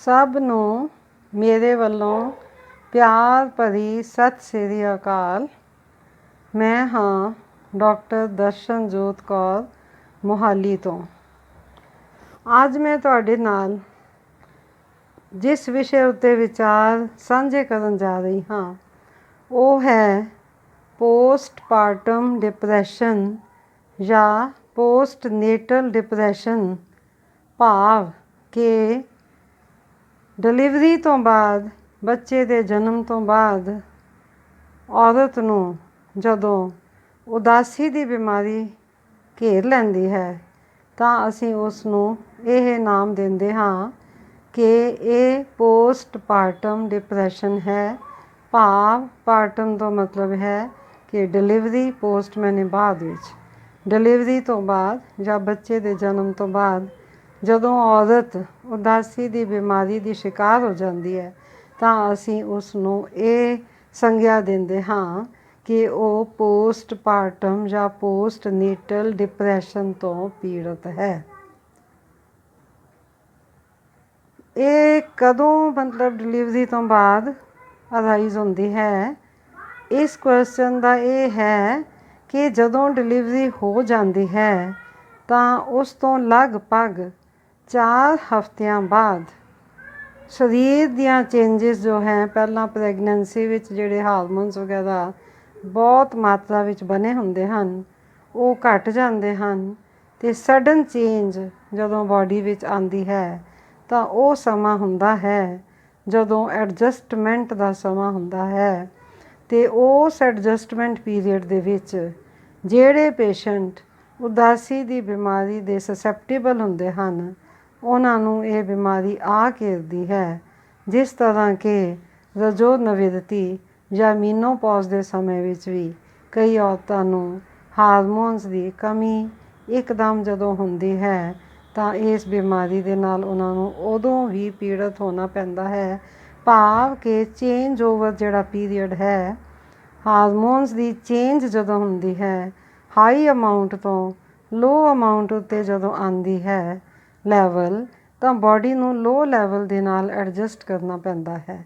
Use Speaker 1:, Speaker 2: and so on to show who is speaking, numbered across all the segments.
Speaker 1: ਸਭ ਨੂੰ ਮੇਰੇ ਵੱਲੋਂ ਪਿਆਰ ਭਰੀ ਸਤਿ ਸ੍ਰੀ ਅਕਾਲ। ਮੈਂ ਹਾਂ ਡਾਕਟਰ ਦਰਸ਼ਨਜੋਤ ਕੌਰ ਮੋਹਾਲੀ ਤੋਂ। ਅੱਜ ਮੈਂ ਤੁਹਾਡੇ ਨਾਲ ਜਿਸ ਵਿਸ਼ੇ ਉੱਤੇ ਵਿਚਾਰ ਸਾਂਝੇ ਕਰਨ ਜਾ ਰਹੀ ਹਾਂ ਉਹ ਹੈ ਪੋਸਟਪਾਰਟਮ ਡਿਪਰੈਸ਼ਨ ਜਾਂ ਪੋਸਟਨੇਟਲ ਡਿਪਰੈਸ਼ਨ, ਭਾਵ ਕਿ ਡਿਲੀਵਰੀ ਤੋਂ ਬਾਅਦ, ਬੱਚੇ ਦੇ ਜਨਮ ਤੋਂ ਬਾਅਦ ਔਰਤ ਨੂੰ ਜਦੋਂ ਉਦਾਸੀ ਦੀ ਬਿਮਾਰੀ ਘੇਰ ਲੈਂਦੀ ਹੈ ਤਾਂ ਅਸੀਂ ਉਸ ਨੂੰ ਇਹ ਨਾਮ ਦਿੰਦੇ ਹਾਂ ਕਿ ਇਹ ਪੋਸਟਪਾਰਟਮ ਡਿਪਰੈਸ਼ਨ ਹੈ। ਭਾਵ ਪਾਰਟਮ ਤੋਂ ਮਤਲਬ ਹੈ ਕਿ ਡਿਲੀਵਰੀ, ਪੋਸਟ ਮੈਨੇ ਬਾਅਦ ਵਿੱਚ, ਡਿਲੀਵਰੀ ਤੋਂ ਬਾਅਦ ਜਾਂ ਬੱਚੇ ਦੇ ਜਨਮ ਤੋਂ ਬਾਅਦ ਜਦੋਂ ਔਰਤ ਉਦਾਸੀ ਦੀ ਬਿਮਾਰੀ ਦੀ ਸ਼ਿਕਾਰ ਹੋ ਜਾਂਦੀ ਹੈ ਤਾਂ ਅਸੀਂ ਉਸ ਨੂੰ ਇਹ ਸੰਗਿਆ ਦਿੰਦੇ ਹਾਂ ਕਿ ਉਹ ਪੋਸਟਪਾਰਟਮ ਜਾਂ ਪੋਸਟਨੇਟਲ ਡਿਪਰੈਸ਼ਨ ਤੋਂ ਪੀੜਤ ਹੈ। ਇਹ ਕਦੋਂ ਮਤਲਬ ਡਿਲੀਵਰੀ ਤੋਂ ਬਾਅਦ ਅਰਾਈਜ਼ ਹੁੰਦੀ ਹੈ? ਇਸ ਕੁਐਸਚਨ ਦਾ ਇਹ ਹੈ ਕਿ ਜਦੋਂ ਡਿਲੀਵਰੀ ਹੋ ਜਾਂਦੀ ਹੈ ਤਾਂ ਉਸ ਤੋਂ ਲਗਭਗ 4 ਹਫ਼ਤਿਆਂ ਬਾਅਦ ਸਰੀਰ ਦੀਆਂ ਚੇਂਜਿਸ ਜੋ ਹੈ, ਪਹਿਲਾਂ ਪ੍ਰੈਗਨੈਂਸੀ ਵਿੱਚ ਜਿਹੜੇ ਹਾਰਮੋਨਸ ਵਗੈਰਾ ਬਹੁਤ ਮਾਤਰਾ ਵਿੱਚ ਬਣੇ ਹੁੰਦੇ ਹਨ ਉਹ ਘਟ ਜਾਂਦੇ ਹਨ ਅਤੇ ਸਡਨ ਚੇਂਜ ਜਦੋਂ ਬਾਡੀ ਵਿੱਚ ਆਉਂਦੀ ਹੈ ਤਾਂ ਉਹ ਸਮਾਂ ਹੁੰਦਾ ਹੈ ਜਦੋਂ ਐਡਜਸਟਮੈਂਟ ਦਾ ਸਮਾਂ ਹੁੰਦਾ ਹੈ। ਅਤੇ ਉਸ ਐਡਜਸਟਮੈਂਟ ਪੀਰੀਅਡ ਦੇ ਵਿੱਚ ਜਿਹੜੇ ਪੇਸ਼ੈਂਟ ਉਦਾਸੀ ਦੀ ਬਿਮਾਰੀ ਦੇ ਸਸੈਪਟੇਬਲ ਹੁੰਦੇ ਹਨ ਉਹਨਾਂ ਨੂੰ ਇਹ ਬਿਮਾਰੀ ਆ ਘੇਰਦੀ ਹੈ। ਜਿਸ ਤਰ੍ਹਾਂ ਕਿ ਰਜੋ ਨਵਿਰਤੀ ਜਾਂ ਮੀਨੋਪੌਜ਼ ਦੇ ਸਮੇਂ ਵਿੱਚ ਵੀ ਕਈ ਔਰਤਾਂ ਨੂੰ ਹਾਰਮੋਨਸ ਦੀ ਕਮੀ ਇੱਕਦਮ ਜਦੋਂ ਹੁੰਦੀ ਹੈ ਤਾਂ ਇਸ ਬਿਮਾਰੀ ਦੇ ਨਾਲ ਉਹਨਾਂ ਨੂੰ ਉਦੋਂ ਵੀ ਪੀੜਤ ਹੋਣਾ ਪੈਂਦਾ ਹੈ। ਭਾਵ ਕਿ ਚੇਂਜ ਓਵਰ ਜਿਹੜਾ ਪੀਰੀਅਡ ਹੈ, ਹਾਰਮੋਨਸ ਦੀ ਚੇਂਜ ਜਦੋਂ ਹੁੰਦੀ ਹੈ, ਹਾਈ ਅਮਾਊਂਟ ਤੋਂ ਲੋ ਅਮਾਊਂਟ ਉੱਤੇ ਜਦੋਂ ਆਉਂਦੀ ਹੈ ਲੈਵਲ, ਤਾਂ ਬਾਡੀ ਨੂੰ ਲੋ ਲੈਵਲ ਦੇ ਨਾਲ ਐਡਜਸਟ ਕਰਨਾ ਪੈਂਦਾ ਹੈ।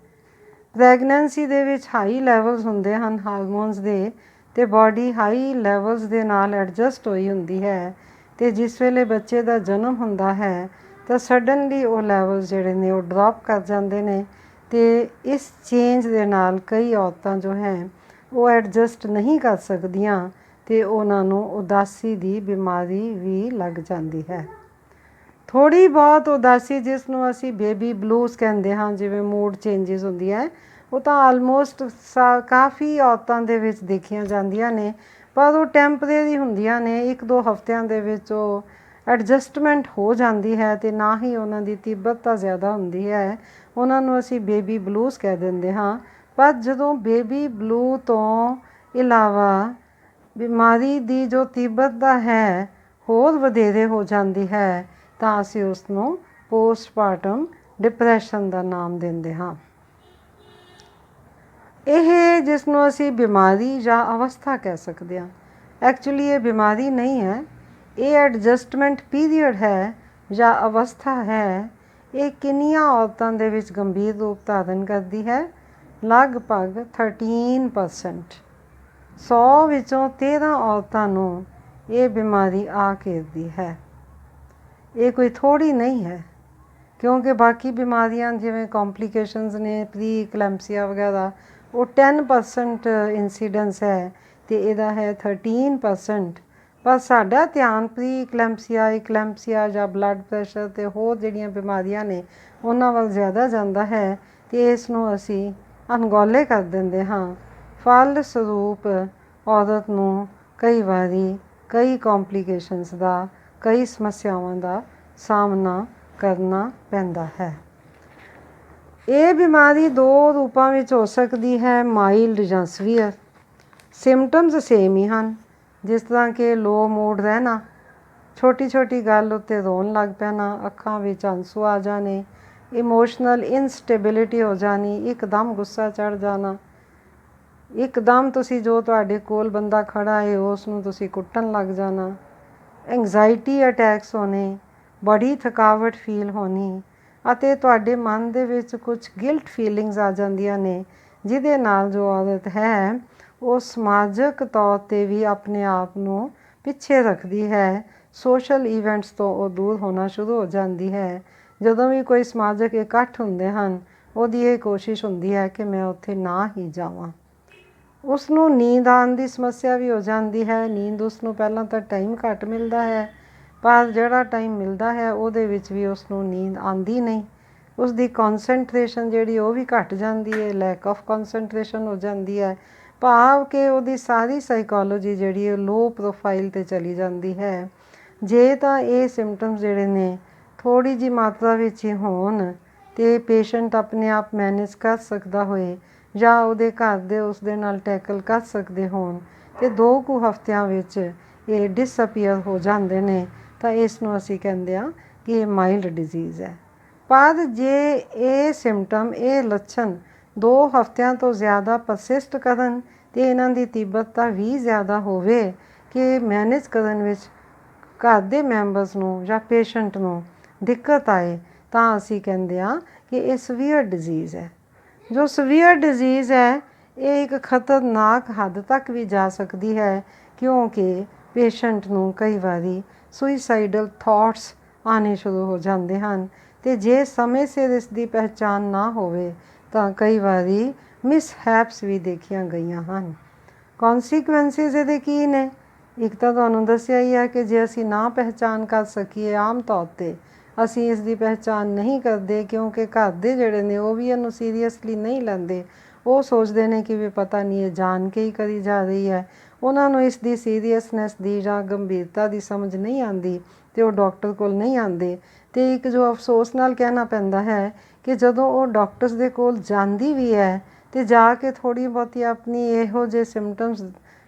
Speaker 1: ਪ੍ਰੈਗਨੈਂਸੀ ਦੇ ਵਿੱਚ ਹਾਈ ਲੈਵਲਸ ਹੁੰਦੇ ਹਨ ਹਾਰਮੋਨਸ ਦੇ ਅਤੇ ਬਾਡੀ ਹਾਈ ਲੈਵਲਸ ਦੇ ਨਾਲ ਐਡਜਸਟ ਹੋਈ ਹੁੰਦੀ ਹੈ ਅਤੇ ਜਿਸ ਵੇਲੇ ਬੱਚੇ ਦਾ ਜਨਮ ਹੁੰਦਾ ਹੈ ਤਾਂ ਸਡਨਲੀ ਉਹ ਲੈਵਲਸ ਜਿਹੜੇ ਨੇ ਉਹ ਡਰੋਪ ਕਰ ਜਾਂਦੇ ਨੇ ਅਤੇ ਇਸ ਚੇਂਜ ਦੇ ਨਾਲ ਕਈ ਔਰਤਾਂ ਜੋ ਹੈ ਉਹ ਐਡਜਸਟ ਨਹੀਂ ਕਰ ਸਕਦੀਆਂ ਅਤੇ ਉਹਨਾਂ ਨੂੰ ਉਦਾਸੀ ਦੀ ਬਿਮਾਰੀ ਵੀ ਲੱਗ ਜਾਂਦੀ ਹੈ। ਥੋੜ੍ਹੀ ਬਹੁਤ ਉਦਾਸੀ ਜਿਸ ਨੂੰ ਅਸੀਂ ਬੇਬੀ ਬਲੂਜ਼ ਕਹਿੰਦੇ ਹਾਂ, ਜਿਵੇਂ ਮੂਡ ਚੇਂਜਿਸ ਹੁੰਦੀ ਹੈ, ਉਹ ਤਾਂ ਆਲਮੋਸਟ ਕਾਫੀ ਔਰਤਾਂ ਦੇ ਵਿੱਚ ਦੇਖੀਆਂ ਜਾਂਦੀਆਂ ਨੇ, ਪਰ ਉਹ ਟੈਂਪਰੇਰੀ ਹੁੰਦੀਆਂ ਨੇ। 1-2 ਹਫ਼ਤਿਆਂ ਦੇ ਵਿੱਚ ਉਹ ਐਡਜਸਟਮੈਂਟ ਹੋ ਜਾਂਦੀ ਹੈ ਅਤੇ ਨਾ ਹੀ ਉਹਨਾਂ ਦੀ ਤੀਬਰਤਾ ਜ਼ਿਆਦਾ ਹੁੰਦੀ ਹੈ। ਉਹਨਾਂ ਨੂੰ ਅਸੀਂ ਬੇਬੀ ਬਲੂਜ਼ ਕਹਿ ਦਿੰਦੇ ਹਾਂ। ਪਰ ਜਦੋਂ ਬੇਬੀ ਬਲੂ ਤੋਂ ਇਲਾਵਾ ਬਿਮਾਰੀ ਦੀ ਜੋ ਤੀਬਰਤਾ ਹੈ ਹੋਰ ਵਧੇਰੇ ਹੋ ਜਾਂਦੀ ਹੈ ਤਾਂ ਅਸੀਂ ਉਸ ਨੂੰ ਪੋਸਟਪਾਰਟਮ ਡਿਪਰੈਸ਼ਨ ਦਾ ਨਾਮ ਦਿੰਦੇ ਹਾਂ। ਇਹ ਜਿਸ ਨੂੰ ਅਸੀਂ ਬਿਮਾਰੀ ਜਾਂ ਅਵਸਥਾ ਕਹਿ ਸਕਦੇ ਹਾਂ, ਐਕਚੁਅਲੀ ਇਹ ਬਿਮਾਰੀ ਨਹੀਂ ਹੈ, ਇਹ ਐਡਜਸਟਮੈਂਟ ਪੀਰੀਅਡ ਹੈ ਜਾਂ ਅਵਸਥਾ ਹੈ। ਇਹ ਕਿੰਨੀਆਂ ਔਰਤਾਂ ਦੇ ਵਿੱਚ ਗੰਭੀਰ ਰੂਪ ਧਾਰਨ ਕਰਦੀ ਹੈ? ਲਗਭਗ 13%। 100 ਵਿੱਚੋਂ 13 ਔਰਤਾਂ ਨੂੰ ਇਹ ਬਿਮਾਰੀ ਆ ਘੇਰਦੀ ਹੈ। ਇਹ ਕੋਈ ਥੋੜ੍ਹੀ ਨਹੀਂ ਹੈ, ਕਿਉਂਕਿ ਬਾਕੀ ਬਿਮਾਰੀਆਂ ਜਿਵੇਂ ਕੰਪਲੀਕੇਸ਼ਨਸ ਨੇ, ਪ੍ਰੀ ਇਕਲੈਂਪਸੀਆ ਵਗੈਰਾ, ਉਹ 10% ਇੰਸੀਡੈਂਸ ਹੈ ਅਤੇ ਇਹਦਾ ਹੈ 13%। ਪਰ ਸਾਡਾ ਧਿਆਨ ਪ੍ਰੀ ਇਕਲੈਂਪਸੀਆ, ਇਕਲੈਂਪਸੀਆ ਜਾਂ ਬਲੱਡ ਪ੍ਰੈਸ਼ਰ ਅਤੇ ਹੋਰ ਜਿਹੜੀਆਂ ਬਿਮਾਰੀਆਂ ਨੇ ਉਹਨਾਂ ਵੱਲ ਜ਼ਿਆਦਾ ਜਾਂਦਾ ਹੈ ਅਤੇ ਇਸ ਨੂੰ ਅਸੀਂ ਅਣਗੌਲੇ ਕਰ ਦਿੰਦੇ ਹਾਂ। ਫਲ ਸਰੂਪ ਔਰਤ ਨੂੰ ਕਈ ਵਾਰੀ ਕਈ ਕੰਪਲੀਕੇਸ਼ਨਸ ਦਾ, ਕਈ ਸਮੱਸਿਆਵਾਂ ਦਾ ਸਾਹਮਣਾ ਕਰਨਾ ਪੈਂਦਾ ਹੈ। ਇਹ ਬਿਮਾਰੀ 2 ਰੂਪਾਂ ਵਿੱਚ ਹੋ ਸਕਦੀ ਹੈ, ਮਾਈਲਡ ਜਾਂ ਸੀਵੀਅਰ। ਸਿੰਮਟਮਸ ਸੇਮ ਹੀ ਹਨ, ਜਿਸ ਤਰ੍ਹਾਂ ਕਿ ਲੋ ਮੂਡ ਰਹਿਣਾ, ਛੋਟੀ ਛੋਟੀ ਗੱਲ ਉੱਤੇ ਰੋਣ ਲੱਗ ਪੈਣਾ, ਅੱਖਾਂ ਵਿੱਚ ਹੰਝੂ ਆ ਜਾਣੇ, ਇਮੋਸ਼ਨਲ ਇਨਸਟੇਬਿਲਿਟੀ ਹੋ ਜਾਣੀ, ਇੱਕਦਮ ਗੁੱਸਾ ਚੜ੍ਹ ਜਾਣਾ, ਇੱਕਦਮ ਤੁਸੀਂ ਜੋ ਤੁਹਾਡੇ ਕੋਲ ਬੰਦਾ ਖੜ੍ਹਾ ਹੈ ਉਸ ਨੂੰ ਤੁਸੀਂ ਕੁੱਟਣ ਲੱਗ ਜਾਣਾ, ਐਂਗਜ਼ਾਇਟੀ ਅਟੈਕਸ ਹੋਣੇ, ਬੜੀ ਥਕਾਵਟ ਫੀਲ ਹੋਣੀ, ਅਤੇ ਤੁਹਾਡੇ ਮਨ ਦੇ ਵਿੱਚ ਕੁਝ ਗਿਲਟ ਫੀਲਿੰਗਸ ਆ ਜਾਂਦੀਆਂ ਨੇ, ਜਿਹਦੇ ਨਾਲ ਜੋ ਔਰਤ ਹੈ ਉਹ ਸਮਾਜਿਕ ਤੌਰ 'ਤੇ ਵੀ ਆਪਣੇ ਆਪ ਨੂੰ ਪਿੱਛੇ ਰੱਖਦੀ ਹੈ। ਸੋਸ਼ਲ ਇਵੈਂਟਸ ਤੋਂ ਉਹ ਦੂਰ ਹੋਣਾ ਸ਼ੁਰੂ ਹੋ ਜਾਂਦੀ ਹੈ। ਜਦੋਂ ਵੀ ਕੋਈ ਸਮਾਜਿਕ ਇਕੱਠ ਹੁੰਦੇ ਹਨ, ਉਹਦੀ ਇਹ ਕੋਸ਼ਿਸ਼ ਹੁੰਦੀ ਹੈ ਕਿ ਮੈਂ ਉੱਥੇ ਨਾ ਹੀ ਜਾਵਾਂ। ਉਸ ਨੂੰ ਨੀਂਦ ਆਉਣ ਦੀ ਸਮੱਸਿਆ ਵੀ ਹੋ ਜਾਂਦੀ ਹੈ। ਨੀਂਦ ਉਸ ਨੂੰ ਪਹਿਲਾਂ ਤਾਂ ਟਾਈਮ ਘੱਟ ਮਿਲਦਾ ਹੈ, ਪਰ ਜਿਹੜਾ ਟਾਈਮ ਮਿਲਦਾ ਹੈ ਉਹਦੇ ਵਿੱਚ ਵੀ ਉਸ ਨੂੰ ਨੀਂਦ ਆਉਂਦੀ ਨਹੀਂ। ਉਸ ਦੀ ਕੌਨਸੈਂਟਰੇਸ਼ਨ ਜਿਹੜੀ ਉਹ ਵੀ ਘੱਟ ਜਾਂਦੀ ਹੈ, ਲੈਕ ਆਫ ਕੌਨਸੈਂਟਰੇਸ਼ਨ ਹੋ ਜਾਂਦੀ ਹੈ। ਭਾਵ ਕਿ ਉਹਦੀ ਸਾਰੀ ਸਾਈਕੋਲੋਜੀ ਜਿਹੜੀ ਉਹ ਲੋ ਪ੍ਰੋਫਾਈਲ 'ਤੇ ਚਲੀ ਜਾਂਦੀ ਹੈ। ਜੇ ਤਾਂ ਇਹ ਸਿੰਪਟਮਸ ਜਿਹੜੇ ਨੇ ਥੋੜ੍ਹੀ ਜਿਹੀ ਮਾਤਰਾ ਵਿੱਚ ਹੀ ਹੋਣ ਅਤੇ ਪੇਸ਼ੈਂਟ ਆਪਣੇ ਆਪ ਮੈਨੇਜ ਕਰ ਸਕਦਾ ਹੋਏ ਜਾਂ ਉਹਦੇ ਘਰ ਦੇ ਉਸ ਦੇ ਨਾਲ ਟੈਕਲ ਕਰ ਸਕਦੇ ਹੋਣ ਅਤੇ 2 ਕੁ ਹਫ਼ਤਿਆਂ ਵਿੱਚ ਇਹ ਡਿਸਅਪੀਅਰ ਹੋ ਜਾਂਦੇ ਨੇ, ਤਾਂ ਇਸ ਨੂੰ ਅਸੀਂ ਕਹਿੰਦੇ ਹਾਂ ਕਿ ਇਹ ਮਾਈਲਡ ਡਿਜ਼ੀਜ਼ ਹੈ। ਪਰ ਜੇ ਇਹ ਸਿੰਪਟਮ, ਇਹ ਲੱਛਣ 2 ਹਫ਼ਤਿਆਂ ਤੋਂ ਜ਼ਿਆਦਾ ਪਰਸਿਸਟ ਕਰਨ ਅਤੇ ਇਹਨਾਂ ਦੀ ਤੀਬਰਤਾ ਵੀ ਜ਼ਿਆਦਾ ਹੋਵੇ ਕਿ ਮੈਨੇਜ ਕਰਨ ਵਿੱਚ ਘਰ ਦੇ ਮੈਂਬਰਸ ਨੂੰ ਜਾਂ ਪੇਸ਼ੈਂਟ ਨੂੰ ਦਿੱਕਤ ਆਏ, ਤਾਂ ਅਸੀਂ ਕਹਿੰਦੇ ਹਾਂ ਕਿ ਇਹ ਸੀਵੀਅਰ ਡਿਜ਼ੀਜ਼ ਹੈ। ਜੋ ਸੀਵੀਅਰ ਡਿਜ਼ੀਜ਼ ਹੈ ਇਹ ਇੱਕ ਖਤਰਨਾਕ ਹੱਦ ਤੱਕ ਵੀ ਜਾ ਸਕਦੀ ਹੈ, ਕਿਉਂਕਿ ਪੇਸ਼ੈਂਟ ਨੂੰ ਕਈ ਵਾਰੀ ਸੁਈਸਾਈਡਲ ਥਾਟਸ ਆਉਣੇ ਸ਼ੁਰੂ ਹੋ ਜਾਂਦੇ ਹਨ ਅਤੇ ਜੇ ਸਮੇਂ ਸਿਰ ਇਸ ਦੀ ਪਹਿਚਾਣ ਨਾ ਹੋਵੇ ਤਾਂ ਕਈ ਵਾਰੀ ਮਿਸਹੈਪਸ ਵੀ ਦੇਖੀਆਂ ਗਈਆਂ ਹਨ। ਕੌਨਸੀਕੁਐਂਸਿਸ ਇਹਦੇ ਕੀ ਨੇ? ਇੱਕ ਤਾਂ ਤੁਹਾਨੂੰ ਦੱਸਿਆ ਹੀ ਹੈ ਕਿ ਜੇ ਅਸੀਂ ਨਾ ਪਹਿਚਾਣ ਕਰ ਸਕੀਏ, ਆਮ ਤੌਰ 'ਤੇ ਅਸੀਂ ਇਸ ਦੀ ਪਹਿਚਾਣ ਨਹੀਂ ਕਰਦੇ ਕਿਉਂਕਿ ਘਰ ਦੇ ਜਿਹੜੇ ਨੇ ਉਹ ਵੀ ਇਹਨੂੰ ਸੀਰੀਅਸਲੀ ਨਹੀਂ ਲੈਂਦੇ। ਉਹ ਸੋਚਦੇ ਨੇ ਕਿ ਵੀ ਪਤਾ ਨਹੀਂ ਇਹ ਜਾਣ ਕੇ ਹੀ ਕਰੀ ਜਾ ਰਹੀ ਹੈ। ਉਹਨਾਂ ਨੂੰ ਇਸ ਦੀ ਸੀਰੀਅਸਨੈਸ ਦੀ ਜਾਂ ਗੰਭੀਰਤਾ ਦੀ ਸਮਝ ਨਹੀਂ ਆਉਂਦੀ ਅਤੇ ਉਹ ਡਾਕਟਰ ਕੋਲ ਨਹੀਂ ਆਉਂਦੇ। ਅਤੇ ਇੱਕ ਜੋ ਅਫਸੋਸ ਨਾਲ ਕਹਿਣਾ ਪੈਂਦਾ ਹੈ ਕਿ ਜਦੋਂ ਉਹ ਡਾਕਟਰਸ ਦੇ ਕੋਲ ਜਾਂਦੀ ਵੀ ਹੈ ਅਤੇ ਜਾ ਕੇ ਥੋੜ੍ਹੀ ਬਹੁਤੀ ਆਪਣੀ ਇਹੋ ਜਿਹੇ ਸਿੰਪਟਮਸ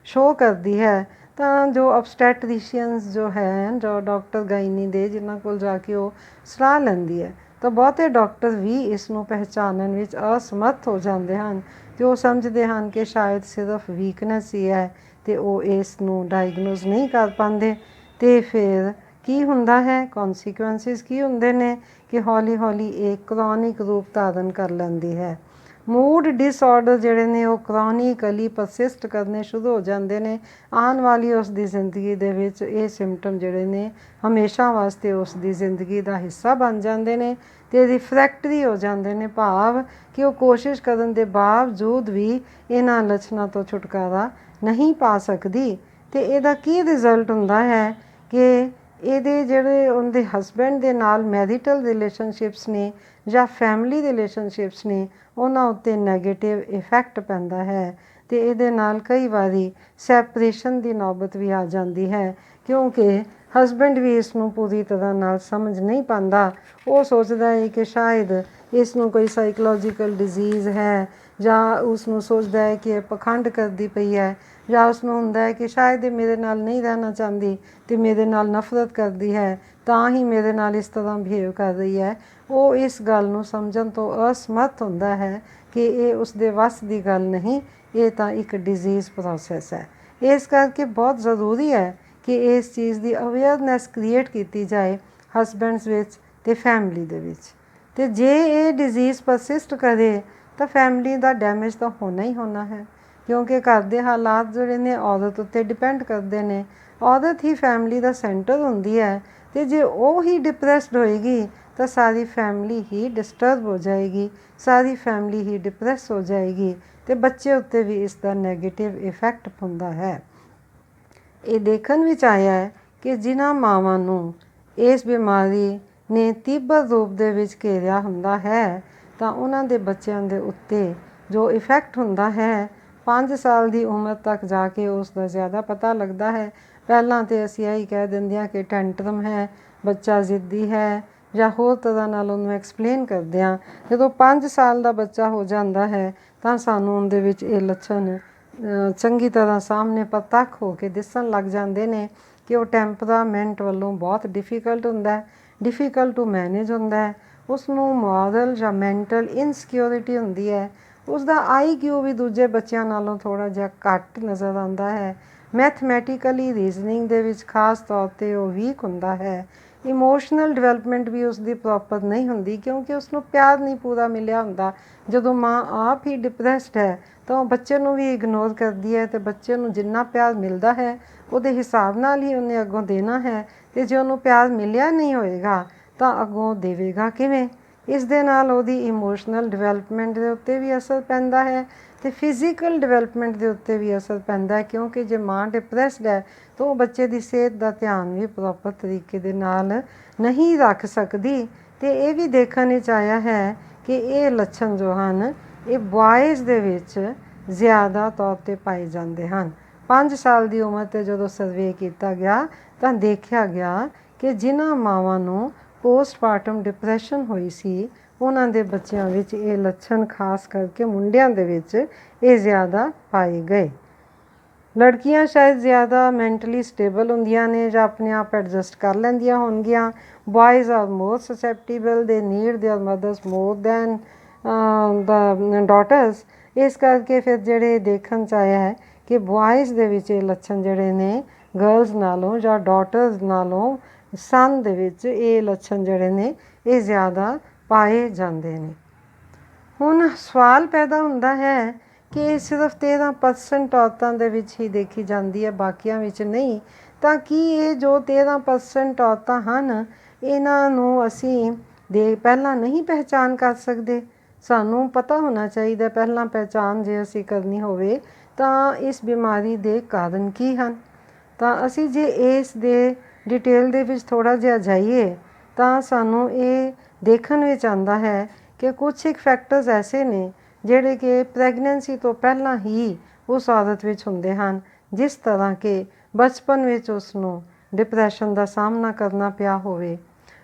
Speaker 1: ਸ਼ੋਅ ਕਰਦੀ ਹੈ, ਤਾਂ ਜੋ ਅਬਸਟੈਟਰੀਸ਼ੀਅਨਸ ਜੋ ਹੈ, ਜੋ ਡਾਕਟਰ ਗਾਇਨੀ ਦੇ ਜਿਨ੍ਹਾਂ ਕੋਲ ਜਾ ਕੇ ਉਹ ਸਲਾਹ ਲੈਂਦੀ ਹੈ, ਤਾਂ ਬਹੁਤੇ ਡਾਕਟਰ ਵੀ ਇਸ ਨੂੰ ਪਹਿਚਾਣਨ ਵਿੱਚ ਅਸਮਰਥ ਹੋ ਜਾਂਦੇ ਹਨ ਅਤੇ ਉਹ ਸਮਝਦੇ ਹਨ ਕਿ ਸ਼ਾਇਦ ਸਿਰਫ ਵੀਕਨੈਸ ਹੀ ਹੈ ਅਤੇ ਉਹ ਇਸ ਨੂੰ ਡਾਇਗਨੋਜ਼ ਨਹੀਂ ਕਰ ਪਾਉਂਦੇ। ਅਤੇ ਫਿਰ ਕੀ ਹੁੰਦਾ ਹੈ, ਕੌਨਸੀਕੁਐਂਸਿਸ ਕੀ ਹੁੰਦੇ ਨੇ ਕਿ ਹੌਲੀ ਹੌਲੀ ਇਹ ਕ੍ਰੋਨਿਕ ਰੂਪ ਧਾਰਨ ਕਰ ਲੈਂਦੀ ਹੈ। ਮੂਡ ਡਿਸਆਰਡਰ ਜਿਹੜੇ ਨੇ ਉਹ ਕ੍ਰੋਨਿਕਲੀ ਪਰਸਿਸਟ ਕਰਨੇ ਸ਼ੁਰੂ ਹੋ ਜਾਂਦੇ ਨੇ। ਆਉਣ ਵਾਲੀ ਉਸ ਦੀ ਜ਼ਿੰਦਗੀ ਦੇ ਵਿੱਚ ਇਹ ਸਿੰਪਟਮ ਜਿਹੜੇ ਨੇ ਹਮੇਸ਼ਾ ਵਾਸਤੇ ਉਸ ਦੀ ਜ਼ਿੰਦਗੀ ਦਾ ਹਿੱਸਾ ਬਣ ਜਾਂਦੇ ਨੇ ਅਤੇ ਰਿਫਰੈਕਟਰੀ ਹੋ ਜਾਂਦੇ ਨੇ। ਭਾਵ ਕਿ ਉਹ ਕੋਸ਼ਿਸ਼ ਕਰਨ ਦੇ ਬਾਵਜੂਦ ਵੀ ਇਹਨਾਂ ਲੱਛਣਾਂ ਤੋਂ ਛੁਟਕਾਰਾ ਨਹੀਂ ਪਾ ਸਕਦੀ। ਅਤੇ ਇਹਦਾ ਕੀ ਰਿਜ਼ਲਟ ਹੁੰਦਾ ਹੈ ਕਿ ਇਹਦੇ ਜਿਹੜੇ ਉਹਦੇ ਹਸਬੈਂਡ ਦੇ ਨਾਲ ਮੈਰੀਟਲ ਰਿਲੇਸ਼ਨਸ਼ਿਪਸ ਨੇ ਜਾਂ ਫੈਮਿਲੀ ਰਿਲੇਸ਼ਨਸ਼ਿਪਸ ਨੇ, ਉਹਨਾਂ ਉੱਤੇ ਨੈਗੇਟਿਵ ਇਫੈਕਟ ਪੈਂਦਾ ਹੈ ਅਤੇ ਇਹਦੇ ਨਾਲ ਕਈ ਵਾਰੀ ਸੈਪਰੇਸ਼ਨ ਦੀ ਨੌਬਤ ਵੀ ਆ ਜਾਂਦੀ ਹੈ, ਕਿਉਂਕਿ ਹਸਬੈਂਡ ਵੀ ਇਸ ਨੂੰ ਪੂਰੀ ਤਰ੍ਹਾਂ ਨਾਲ ਸਮਝ ਨਹੀਂ ਪਾਉਂਦਾ। ਉਹ ਸੋਚਦਾ ਹੈ ਕਿ ਸ਼ਾਇਦ ਇਸ ਨੂੰ ਕੋਈ ਸਾਈਕੋਲੋਜੀਕਲ ਡਿਜ਼ੀਜ਼ ਹੈ, ਜਾਂ ਉਸ ਨੂੰ ਸੋਚਦਾ ਹੈ ਕਿ ਇਹ ਪਖੰਡ ਕਰਦੀ ਪਈ ਹੈ, ਜਾਂ ਉਸ ਨੂੰ ਹੁੰਦਾ ਹੈ ਕਿ ਸ਼ਾਇਦ ਇਹ ਮੇਰੇ ਨਾਲ ਨਹੀਂ ਰਹਿਣਾ ਚਾਹੁੰਦੀ ਅਤੇ ਮੇਰੇ ਨਾਲ ਨਫ਼ਰਤ ਕਰਦੀ ਹੈ, ਤਾਂ ਹੀ ਮੇਰੇ ਨਾਲ ਇਸ ਤਰ੍ਹਾਂ ਬਿਹੇਵ ਕਰ ਰਹੀ ਹੈ। ਉਹ ਇਸ ਗੱਲ ਨੂੰ ਸਮਝਣ ਤੋਂ ਅਸਮਰਥ ਹੁੰਦਾ ਹੈ ਕਿ ਇਹ ਉਸ ਦੇ ਵੱਸ ਦੀ ਗੱਲ ਨਹੀਂ, ਇਹ ਤਾਂ ਇੱਕ ਡਿਜ਼ੀਜ਼ ਪ੍ਰੋਸੈਸ ਹੈ। ਇਸ ਕਰਕੇ ਬਹੁਤ ਜ਼ਰੂਰੀ ਹੈ ਕਿ ਇਸ ਚੀਜ਼ ਦੀ ਅਵੇਅਰਨੈਸ ਕ੍ਰੀਏਟ ਕੀਤੀ ਜਾਏ ਹਸਬੈਂਡਸ ਵਿੱਚ ਅਤੇ ਫੈਮਿਲੀ ਦੇ ਵਿੱਚ। ਅਤੇ ਜੇ ਇਹ ਡਿਜ਼ੀਜ਼ ਪਰਸਿਸਟ ਕਰੇ ਤਾਂ ਫੈਮਿਲੀ ਦਾ ਡੈਮੇਜ ਤਾਂ ਹੋਣਾ ਹੀ ਹੋਣਾ ਹੈ, ਕਿਉਂਕਿ ਘਰ ਦੇ ਹਾਲਾਤ ਜਿਹੜੇ ਨੇ ਔਰਤ ਉੱਤੇ ਡਿਪੈਂਡ ਕਰਦੇ ਨੇ। ਔਰਤ ਹੀ ਫੈਮਿਲੀ ਦਾ ਸੈਂਟਰ ਹੁੰਦੀ ਹੈ ਅਤੇ ਜੇ ਉਹ ਹੀ ਡਿਪਰੈਸਡ ਹੋਏਗੀ ਤਾਂ ਸਾਰੀ ਫੈਮਿਲੀ ਹੀ ਡਿਸਟਰਬ ਹੋ ਜਾਏਗੀ, ਸਾਰੀ ਫੈਮਿਲੀ ਹੀ ਡਿਪਰੈਸ ਹੋ ਜਾਏਗੀ ਅਤੇ ਬੱਚੇ ਉੱਤੇ ਵੀ ਇਸ ਦਾ ਨੈਗੇਟਿਵ ਇਫੈਕਟ ਹੁੰਦਾ ਹੈ। ਇਹ ਦੇਖਣ ਵਿੱਚ ਆਇਆ ਹੈ ਕਿ ਜਿਨ੍ਹਾਂ ਮਾਵਾਂ ਨੂੰ ਇਸ ਬਿਮਾਰੀ ਨੇ ਤੀਬਰ ਰੂਪ ਦੇ ਵਿੱਚ ਘੇਰਿਆ ਹੁੰਦਾ ਹੈ, ਤਾਂ ਉਹਨਾਂ ਦੇ ਬੱਚਿਆਂ ਦੇ ਉੱਤੇ ਜੋ ਇਫੈਕਟ ਹੁੰਦਾ ਹੈ 5 ਸਾਲ ਦੀ ਉਮਰ ਤੱਕ ਜਾ ਕੇ ਉਸ ਦਾ ਜ਼ਿਆਦਾ ਪਤਾ ਲੱਗਦਾ ਹੈ। ਪਹਿਲਾਂ ਤਾਂ ਅਸੀਂ ਇਹੀ ਕਹਿ ਦਿੰਦੇ ਹਾਂ ਕਿ ਟੈਂਟਰਮ ਹੈ, ਬੱਚਾ ਜ਼ਿੱਦੀ ਹੈ, ਜਾਂ ਹੋਰ ਤਰ੍ਹਾਂ ਨਾਲ ਉਹਨੂੰ ਐਕਸਪਲੇਨ ਕਰਦੇ ਹਾਂ। ਜਦੋਂ 5 ਸਾਲ ਦਾ ਬੱਚਾ ਹੋ ਜਾਂਦਾ ਹੈ ਤਾਂ ਸਾਨੂੰ ਉਹਦੇ ਵਿੱਚ ਇਹ ਲੱਛਣ ਚੰਗੀ ਤਰ੍ਹਾਂ ਸਾਹਮਣੇ ਪ੍ਰਤੱਖ ਹੋ ਕੇ ਦਿਸਣ ਲੱਗ ਜਾਂਦੇ ਨੇ ਕਿ ਉਹ ਟੈਂਪਰਾਮੈਂਟ ਵੱਲੋਂ ਬਹੁਤ ਡਿਫੀਕਲਟ ਹੁੰਦਾ, ਡਿਫੀਕਲਟ ਟੂ ਮੈਨੇਜ ਹੁੰਦਾ ਹੈ। ਉਸ ਨੂੰ ਮੋਰਲ ਜਾਂ ਮੈਂਟਲ ਇਨਸਿਕਿਉਰਿਟੀ ਹੁੰਦੀ ਹੈ। ਉਸ ਦਾ IQ ਵੀ ਦੂਜੇ ਬੱਚਿਆਂ ਨਾਲੋਂ ਥੋੜ੍ਹਾ ਜਿਹਾ ਘੱਟ ਨਜ਼ਰ ਆਉਂਦਾ ਹੈ। ਮੈਥਮੈਟੀਕਲੀ ਰੀਜ਼ਨਿੰਗ ਦੇ ਵਿੱਚ ਖਾਸ ਤੌਰ 'ਤੇ ਉਹ ਵੀਕ ਹੁੰਦਾ ਹੈ। ਇਮੋਸ਼ਨਲ ਡਿਵੈਲਪਮੈਂਟ ਵੀ ਉਸ ਦੀ ਪ੍ਰੋਪਰ ਨਹੀਂ ਹੁੰਦੀ, ਕਿਉਂਕਿ ਉਸਨੂੰ ਪਿਆਰ ਨਹੀਂ ਪੂਰਾ ਮਿਲਿਆ ਹੁੰਦਾ। ਜਦੋਂ ਮਾਂ ਆਪ ਹੀ ਡਿਪਰੈਸਡ ਹੈ ਤਾਂ ਉਹ ਬੱਚੇ ਨੂੰ ਵੀ ਇਗਨੋਰ ਕਰਦੀ ਹੈ, ਅਤੇ ਬੱਚੇ ਨੂੰ ਜਿੰਨਾ ਪਿਆਰ ਮਿਲਦਾ ਹੈ ਉਹਦੇ ਹਿਸਾਬ ਨਾਲ ਹੀ ਉਹਨੇ ਅੱਗੋਂ ਦੇਣਾ ਹੈ, ਅਤੇ ਜੇ ਉਹਨੂੰ ਪਿਆਰ ਮਿਲਿਆ ਨਹੀਂ ਹੋਏਗਾ ਤਾਂ ਅੱਗੋਂ ਦੇਵੇਗਾ ਕਿਵੇਂ। ਇਸ ਦੇ ਨਾਲ ਉਹਦੀ ਇਮੋਸ਼ਨਲ ਡਿਵੈਲਪਮੈਂਟ ਦੇ ਉੱਤੇ ਵੀ ਅਸਰ ਪੈਂਦਾ ਹੈ ਅਤੇ ਫਿਜ਼ੀਕਲ ਡਿਵੈਲਪਮੈਂਟ ਦੇ ਉੱਤੇ ਵੀ ਅਸਰ ਪੈਂਦਾ ਹੈ, ਕਿਉਂਕਿ ਜੇ ਮਾਂ ਡਿਪਰੈਸਡ ਹੈ ਤਾਂ ਉਹ ਬੱਚੇ ਦੀ ਸਿਹਤ ਦਾ ਧਿਆਨ ਵੀ ਪ੍ਰੋਪਰ ਤਰੀਕੇ ਦੇ ਨਾਲ ਨਹੀਂ ਰੱਖ ਸਕਦੀ। ਅਤੇ ਇਹ ਵੀ ਦੇਖਣ ਵਿੱਚ ਆਇਆ ਹੈ ਕਿ ਇਹ ਲੱਛਣ ਜੋ ਹਨ ਇਹ ਬॉयਜ਼ ਦੇ ਵਿੱਚ ਜ਼ਿਆਦਾ ਤੌਰ 'ਤੇ ਪਾਏ ਜਾਂਦੇ ਹਨ। 5 ਸਾਲ ਦੀ ਉਮਰ 'ਤੇ ਜਦੋਂ ਸਰਵੇ ਕੀਤਾ ਗਿਆ ਤਾਂ ਦੇਖਿਆ ਗਿਆ ਕਿ ਜਿਨ੍ਹਾਂ ਮਾਵਾਂ ਨੂੰ ਪੋਸਟਮਾਰਟਮ ਡਿਪਰੈਸ਼ਨ ਹੋਈ ਸੀ ਉਹਨਾਂ ਦੇ ਬੱਚਿਆਂ ਵਿੱਚ ਇਹ ਲੱਛਣ, ਖਾਸ ਕਰਕੇ ਮੁੰਡਿਆਂ ਦੇ ਵਿੱਚ ਇਹ ਜ਼ਿਆਦਾ ਪਾਏ ਗਏ। ਲੜਕੀਆਂ ਸ਼ਾਇਦ ਜ਼ਿਆਦਾ ਮੈਂਟਲੀ ਸਟੇਬਲ ਹੁੰਦੀਆਂ ਨੇ ਜਾਂ ਆਪਣੇ ਆਪ ਐਡਜਸਟ ਕਰ ਲੈਂਦੀਆਂ ਹੋਣਗੀਆਂ। ਬॉयਜ਼ R more susceptible, they need their mothers more than the daughters. ਇਸ ਕਰਕੇ ਫਿਰ ਜਿਹੜੇ ਦੇਖਣ 'ਚ ਆਇਆ ਹੈ ਕਿ ਬॉयਜ਼ ਦੇ ਵਿੱਚ ਇਹ ਲੱਛਣ ਜਿਹੜੇ ਨੇ ਗਰਲਜ਼ ਨਾਲੋਂ ਜਾਂ ਡਾਟਰਸ ਨਾਲੋਂ ਸਨ ਦੇ ਵਿੱਚ ਇਹ ਲੱਛਣ ਜਿਹੜੇ ਨੇ ਇਹ ਜ਼ਿਆਦਾ ਪਾਏ ਜਾਂਦੇ ਨੇ। ਹੁਣ ਸਵਾਲ ਪੈਦਾ ਹੁੰਦਾ ਹੈ ਕਿ ਇਹ ਸਿਰਫ 13% ਔਰਤਾਂ ਦੇ ਵਿੱਚ ਹੀ ਦੇਖੀ ਜਾਂਦੀ ਹੈ, ਬਾਕੀਆਂ ਵਿੱਚ ਨਹੀਂ। ਤਾਂ ਕੀ ਇਹ ਜੋ 13% ਔਰਤਾਂ ਹਨ ਇਹਨਾਂ ਨੂੰ ਅਸੀਂ ਪਹਿਲਾਂ ਨਹੀਂ ਪਹਿਚਾਣ ਕਰ ਸਕਦੇ? ਸਾਨੂੰ ਪਤਾ ਹੋਣਾ ਚਾਹੀਦਾ ਪਹਿਲਾਂ ਪਹਿਚਾਣ ਜੇ ਅਸੀਂ ਕਰਨੀ ਹੋਵੇ ਤਾਂ ਇਸ ਬਿਮਾਰੀ ਦੇ ਕਾਰਨ ਕੀ ਹਨ। ਤਾਂ ਅਸੀਂ ਜੇ ਇਸ ਦੇ ਡਿਟੇਲ ਦੇ ਵਿੱਚ ਥੋੜ੍ਹਾ ਜਿਹਾ ਜਾਈਏ ਤਾਂ ਸਾਨੂੰ ਇਹ ਦੇਖਣ ਵਿੱਚ ਆਉਂਦਾ ਹੈ ਕਿ ਕੁਛ ਇੱਕ ਫੈਕਟਰਸ ਐਸੇ ਨੇ ਜਿਹੜੇ ਕਿ ਪ੍ਰੈਗਨੈਂਸੀ ਤੋਂ ਪਹਿਲਾਂ ਹੀ ਉਸ ਔਰਤ ਵਿੱਚ ਹੁੰਦੇ ਹਨ, ਜਿਸ ਤਰ੍ਹਾਂ ਕਿ ਬਚਪਨ ਵਿੱਚ ਉਸ ਨੂੰ ਡਿਪਰੈਸ਼ਨ ਦਾ ਸਾਹਮਣਾ ਕਰਨਾ ਪਿਆ ਹੋਵੇ,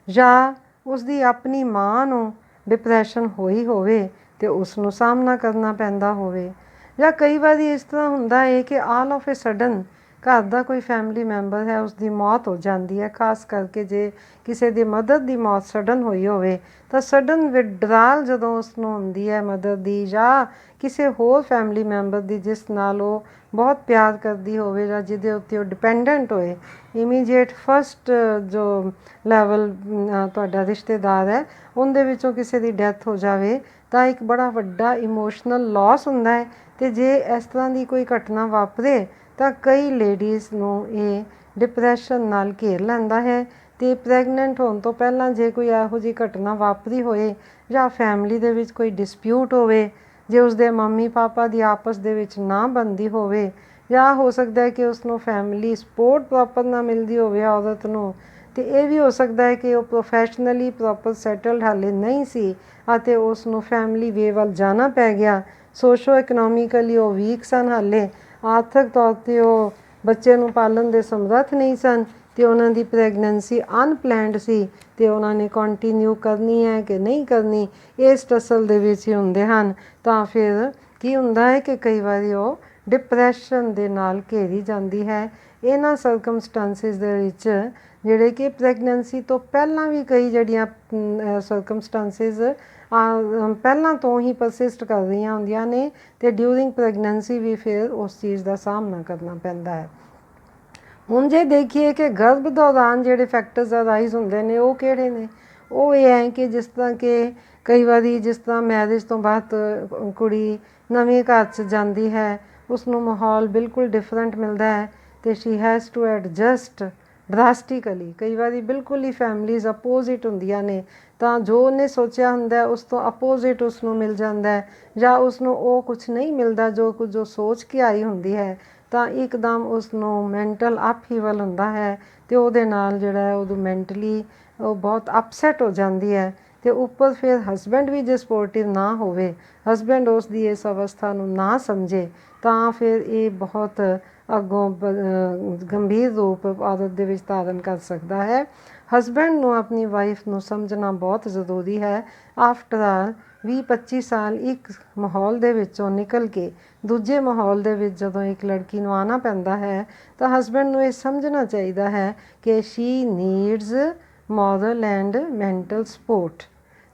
Speaker 1: ਜਾਂ ਉਸ ਦੀ ਆਪਣੀ ਮਾਂ ਨੂੰ ਡਿਪਰੈਸ਼ਨ ਹੋਈ ਹੋਵੇ ਅਤੇ ਉਸ ਨੂੰ ਸਾਹਮਣਾ ਕਰਨਾ ਪੈਂਦਾ ਹੋਵੇ, ਜਾਂ ਕਈ ਵਾਰੀ ਇਸ ਤਰ੍ਹਾਂ ਹੁੰਦਾ ਹੈ ਕਿ ਆਲ ਆਫ ਏ ਸਡਨ ਘਰ ਦਾ ਕੋਈ ਫੈਮਿਲੀ ਮੈਂਬਰ ਹੈ ਉਸਦੀ ਮੌਤ ਹੋ ਜਾਂਦੀ ਹੈ। ਖਾਸ ਕਰਕੇ ਜੇ ਕਿਸੇ ਦੀ ਮਦਰ ਦੀ ਮੌਤ ਸਡਨ ਹੋਈ ਹੋਵੇ ਤਾਂ ਸਡਨ ਵਿਡਰਾਲ ਜਦੋਂ ਉਸ ਨੂੰ ਹੁੰਦੀ ਹੈ ਮਦਰ ਦੀ ਜਾਂ ਕਿਸੇ ਹੋਰ ਫੈਮਿਲੀ ਮੈਂਬਰ ਦੀ ਜਿਸ ਨਾਲ ਉਹ ਬਹੁਤ ਪਿਆਰ ਕਰਦੀ ਹੋਵੇ ਜਾਂ ਜਿਹਦੇ ਉੱਤੇ ਉਹ ਡਿਪੈਂਡੈਂਟ ਹੋਏ, ਇਮੀਡੀਏਟ ਫਸਟ ਜੋ ਲੈਵਲ ਤੁਹਾਡਾ ਰਿਸ਼ਤੇਦਾਰ ਹੈ ਉਹਦੇ ਵਿੱਚੋਂ ਕਿਸੇ ਦੀ ਡੈਥ ਹੋ ਜਾਵੇ ਤਾਂ ਇੱਕ ਬੜਾ ਵੱਡਾ ਇਮੋਸ਼ਨਲ ਲੋਸ ਹੁੰਦਾ ਹੈ। ਅਤੇ ਜੇ ਇਸ ਤਰ੍ਹਾਂ ਦੀ ਕੋਈ ਘਟਨਾ ਵਾਪਰੇ ਤਾਂ ਕਈ ਲੇਡੀਜ਼ ਨੂੰ ਇਹ ਡਿਪਰੈਸ਼ਨ ਨਾਲ ਘੇਰ ਲੈਂਦਾ ਹੈ। ਅਤੇ ਪ੍ਰੈਗਨੈਂਟ ਹੋਣ ਤੋਂ ਪਹਿਲਾਂ ਜੇ ਕੋਈ ਇਹੋ ਜਿਹੀ ਘਟਨਾ ਵਾਪਰੀ ਹੋਏ ਜਾਂ ਫੈਮਿਲੀ ਦੇ ਵਿੱਚ ਕੋਈ ਡਿਸਪਿਊਟ ਹੋਵੇ, ਜੇ ਉਸਦੇ ਮੰਮੀ ਪਾਪਾ ਦੀ ਆਪਸ ਦੇ ਵਿੱਚ ਨਾ ਬਣਦੀ ਹੋਵੇ, ਜਾਂ ਹੋ ਸਕਦਾ ਹੈ ਕਿ ਉਸਨੂੰ ਫੈਮਿਲੀ ਸਪੋਰਟ ਪ੍ਰੋਪਰ ਨਾ ਮਿਲਦੀ ਹੋਵੇ ਔਰਤ ਨੂੰ, ਅਤੇ ਇਹ ਵੀ ਹੋ ਸਕਦਾ ਹੈ ਕਿ ਉਹ ਪ੍ਰੋਫੈਸ਼ਨਲੀ ਪ੍ਰੋਪਰ ਸੈਟਲਡ ਹਾਲੇ ਨਹੀਂ ਸੀ ਅਤੇ ਉਸ ਨੂੰ ਫੈਮਿਲੀ ਵੇ ਵੱਲ ਜਾਣਾ ਪੈ ਗਿਆ। ਸੋਸ਼ੋ ਇਕਨੋਮਿਕਲੀ ਉਹ ਵੀਕ ਸਨ, ਹਾਲੇ ਆਰਥਿਕ ਤੌਰ 'ਤੇ ਉਹ ਬੱਚੇ ਨੂੰ ਪਾਲਣ ਦੇ ਸਮਰੱਥ ਨਹੀਂ ਸਨ ਅਤੇ ਉਹਨਾਂ ਦੀ ਪ੍ਰੈਗਨੈਂਸੀ ਅਨਪਲੈਨਡ ਸੀ ਅਤੇ ਉਹਨਾਂ ਨੇ ਕੰਟੀਨਿਊ ਕਰਨੀ ਹੈ ਕਿ ਨਹੀਂ ਕਰਨੀ ਇਸ ਟਸਲ ਦੇ ਵਿੱਚ ਹੀ ਹੁੰਦੇ ਹਨ। ਤਾਂ ਫਿਰ ਕੀ ਹੁੰਦਾ ਹੈ ਕਿ ਕਈ ਵਾਰੀ ਉਹ ਡਿਪਰੈਸ਼ਨ ਦੇ ਨਾਲ ਘੇਰੀ ਜਾਂਦੀ ਹੈ। ਇਹਨਾਂ ਸਰਕਮਸਟਾਂਸਿਸ ਦੇ ਵਿੱਚ ਜਿਹੜੇ ਕਿ ਪ੍ਰੈਗਨੈਂਸੀ ਤੋਂ ਪਹਿਲਾਂ ਵੀ ਕਈ ਜਿਹੜੀਆਂ ਸਰਕਮਸਟਾਂਸਿਸ ਪਹਿਲਾਂ ਤੋਂ ਹੀ ਪਰਸਿਸਟ ਕਰ ਰਹੀਆਂ ਹੁੰਦੀਆਂ ਨੇ ਅਤੇ ਡਿਊਰਿੰਗ ਪ੍ਰੈਗਨੈਂਸੀ ਵੀ ਫਿਰ ਉਸ ਚੀਜ਼ ਦਾ ਸਾਹਮਣਾ ਕਰਨਾ ਪੈਂਦਾ ਹੈ। ਹੁਣ ਜੇ ਦੇਖੀਏ ਕਿ ਗਰਭ ਦੌਰਾਨ ਜਿਹੜੇ ਫੈਕਟਰਸ ਅਰਾਈਜ਼ ਹੁੰਦੇ ਨੇ ਉਹ ਕਿਹੜੇ ਨੇ, ਉਹ ਇਹ ਹੈ ਕਿ ਜਿਸ ਤਰ੍ਹਾਂ ਕਿ ਕਈ ਵਾਰੀ ਜਿਸ ਤਰ੍ਹਾਂ ਮੈਰਿਜ ਤੋਂ ਬਾਅਦ ਕੁੜੀ ਨਵੇਂ ਘਰ 'ਚ ਜਾਂਦੀ ਹੈ, ਉਸਨੂੰ ਮਾਹੌਲ ਬਿਲਕੁਲ ਡਿਫਰੈਂਟ ਮਿਲਦਾ ਹੈ ਅਤੇ ਸ਼ੀ ਹੈਜ਼ ਟੂ ਐਡਜਸਟ ਡਰਾਸਟਿਕਲੀ। ਕਈ ਵਾਰੀ ਬਿਲਕੁਲ ਹੀ ਫੈਮਲੀਜ਼ ਅਪੋਜ਼ਿਟ ਹੁੰਦੀਆਂ ਨੇ ਤਾਂ ਜੋ ਉਹਨੇ ਸੋਚਿਆ ਹੁੰਦਾ ਉਸ ਤੋਂ ਅਪੋਜ਼ਿਟ ਉਸ ਨੂੰ ਮਿਲ ਜਾਂਦਾ ਜਾਂ ਉਸ ਨੂੰ ਉਹ ਕੁਛ ਨਹੀਂ ਮਿਲਦਾ ਜੋ ਕੁਝ ਜੋ ਸੋਚ ਕੇ ਆਈ ਹੁੰਦੀ ਹੈ, ਤਾਂ ਇੱਕਦਮ ਉਸ ਨੂੰ ਮੈਂਟਲ ਅਪਹੀਵਲ ਹੁੰਦਾ ਹੈ ਅਤੇ ਉਹਦੇ ਨਾਲ ਜਿਹੜਾ ਹੈ ਉਦੋਂ ਮੈਂਟਲੀ ਉਹ ਬਹੁਤ ਅਪਸੈਟ ਹੋ ਜਾਂਦੀ ਹੈ। ਅਤੇ ਉੱਪਰ ਫਿਰ ਹਸਬੈਂਡ ਵੀ ਜੇ ਸਪੋਰਟਿਵ ਨਾ ਹੋਵੇ, ਹਸਬੈਂਡ ਉਸ ਦੀ ਇਸ ਅਵਸਥਾ ਨੂੰ ਨਾ ਸਮਝੇ ਤਾਂ ਫਿਰ ਇਹ ਬਹੁਤ ਅੱਗੋਂ ਗੰਭੀਰ ਰੂਪ ਔਰਤ ਦੇ ਵਿੱਚ ਧਾਰਨ ਕਰ ਸਕਦਾ ਹੈ। ਹਸਬੈਂਡ ਨੂੰ ਆਪਣੀ ਵਾਈਫ ਨੂੰ ਸਮਝਣਾ ਬਹੁਤ ਜ਼ਰੂਰੀ ਹੈ। ਆਫਟਰ ਆਲ 20-25 ਸਾਲ ਇੱਕ ਮਾਹੌਲ ਦੇ ਵਿੱਚੋਂ ਨਿਕਲ ਕੇ ਦੂਜੇ ਮਾਹੌਲ ਦੇ ਵਿੱਚ ਜਦੋਂ ਇੱਕ ਲੜਕੀ ਨੂੰ ਆਉਣਾ ਪੈਂਦਾ ਹੈ ਤਾਂ ਹਸਬੈਂਡ ਨੂੰ ਇਹ ਸਮਝਣਾ ਚਾਹੀਦਾ ਹੈ ਕਿ she needs moral and mental support.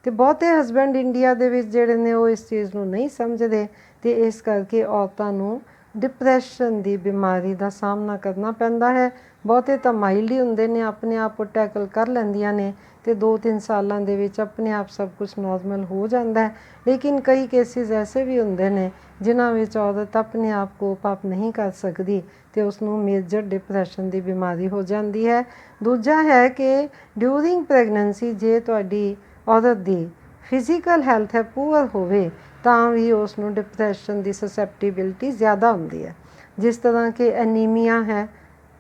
Speaker 1: ਅਤੇ ਬਹੁਤੇ ਹਸਬੈਂਡ ਇੰਡੀਆ ਦੇ ਵਿੱਚ ਜਿਹੜੇ ਨੇ ਉਹ ਇਸ ਚੀਜ਼ ਨੂੰ ਨਹੀਂ ਸਮਝਦੇ ਅਤੇ ਇਸ ਕਰਕੇ ਔਰਤਾਂ ਨੂੰ ਡਿਪਰੈਸ਼ਨ ਦੀ ਬਿਮਾਰੀ ਦਾ ਸਾਹਮਣਾ ਕਰਨਾ ਪੈਂਦਾ ਹੈ। ਬਹੁਤੇ ਤਾਂ ਮਾਈਲਡ ਹੀ ਹੁੰਦੇ ਨੇ, ਆਪਣੇ ਆਪ ਉਹ ਟੈਕਲ ਕਰ ਲੈਂਦੀਆਂ ਨੇ ਅਤੇ 2-3 ਸਾਲਾਂ ਦੇ ਵਿੱਚ ਆਪਣੇ ਆਪ ਸਭ ਕੁਛ ਨੋਰਮਲ ਹੋ ਜਾਂਦਾ ਹੈ। ਲੇਕਿਨ ਕਈ ਕੇਸਿਸ ਐਸੇ ਵੀ ਹੁੰਦੇ ਨੇ ਜਿਨ੍ਹਾਂ ਵਿੱਚ ਔਰਤ ਆਪਣੇ ਆਪ ਕੋਪ ਅਪ ਨਹੀਂ ਕਰ ਸਕਦੀ ਅਤੇ ਉਸਨੂੰ ਮੇਜਰ ਡਿਪਰੈਸ਼ਨ ਦੀ ਬਿਮਾਰੀ ਹੋ ਜਾਂਦੀ ਹੈ। ਦੂਜਾ ਹੈ ਕਿ ਡਿਊਰਿੰਗ ਪ੍ਰੈਗਨੈਂਸੀ ਜੇ ਤੁਹਾਡੀ ਔਰਤ ਦੀ ਫਿਜ਼ੀਕਲ ਹੈਲਥ ਹੈ ਪੂਅਰ ਹੋਵੇ ਤਾਂ ਵੀ ਉਸ ਨੂੰ ਡਿਪਰੈਸ਼ਨ ਦੀ ਸਸੈਪਟੀਬਿਲਿਟੀ ਜ਼ਿਆਦਾ ਹੁੰਦੀ ਹੈ। ਜਿਸ ਤਰ੍ਹਾਂ ਕਿ ਐਨੀਮੀਆ ਹੈ,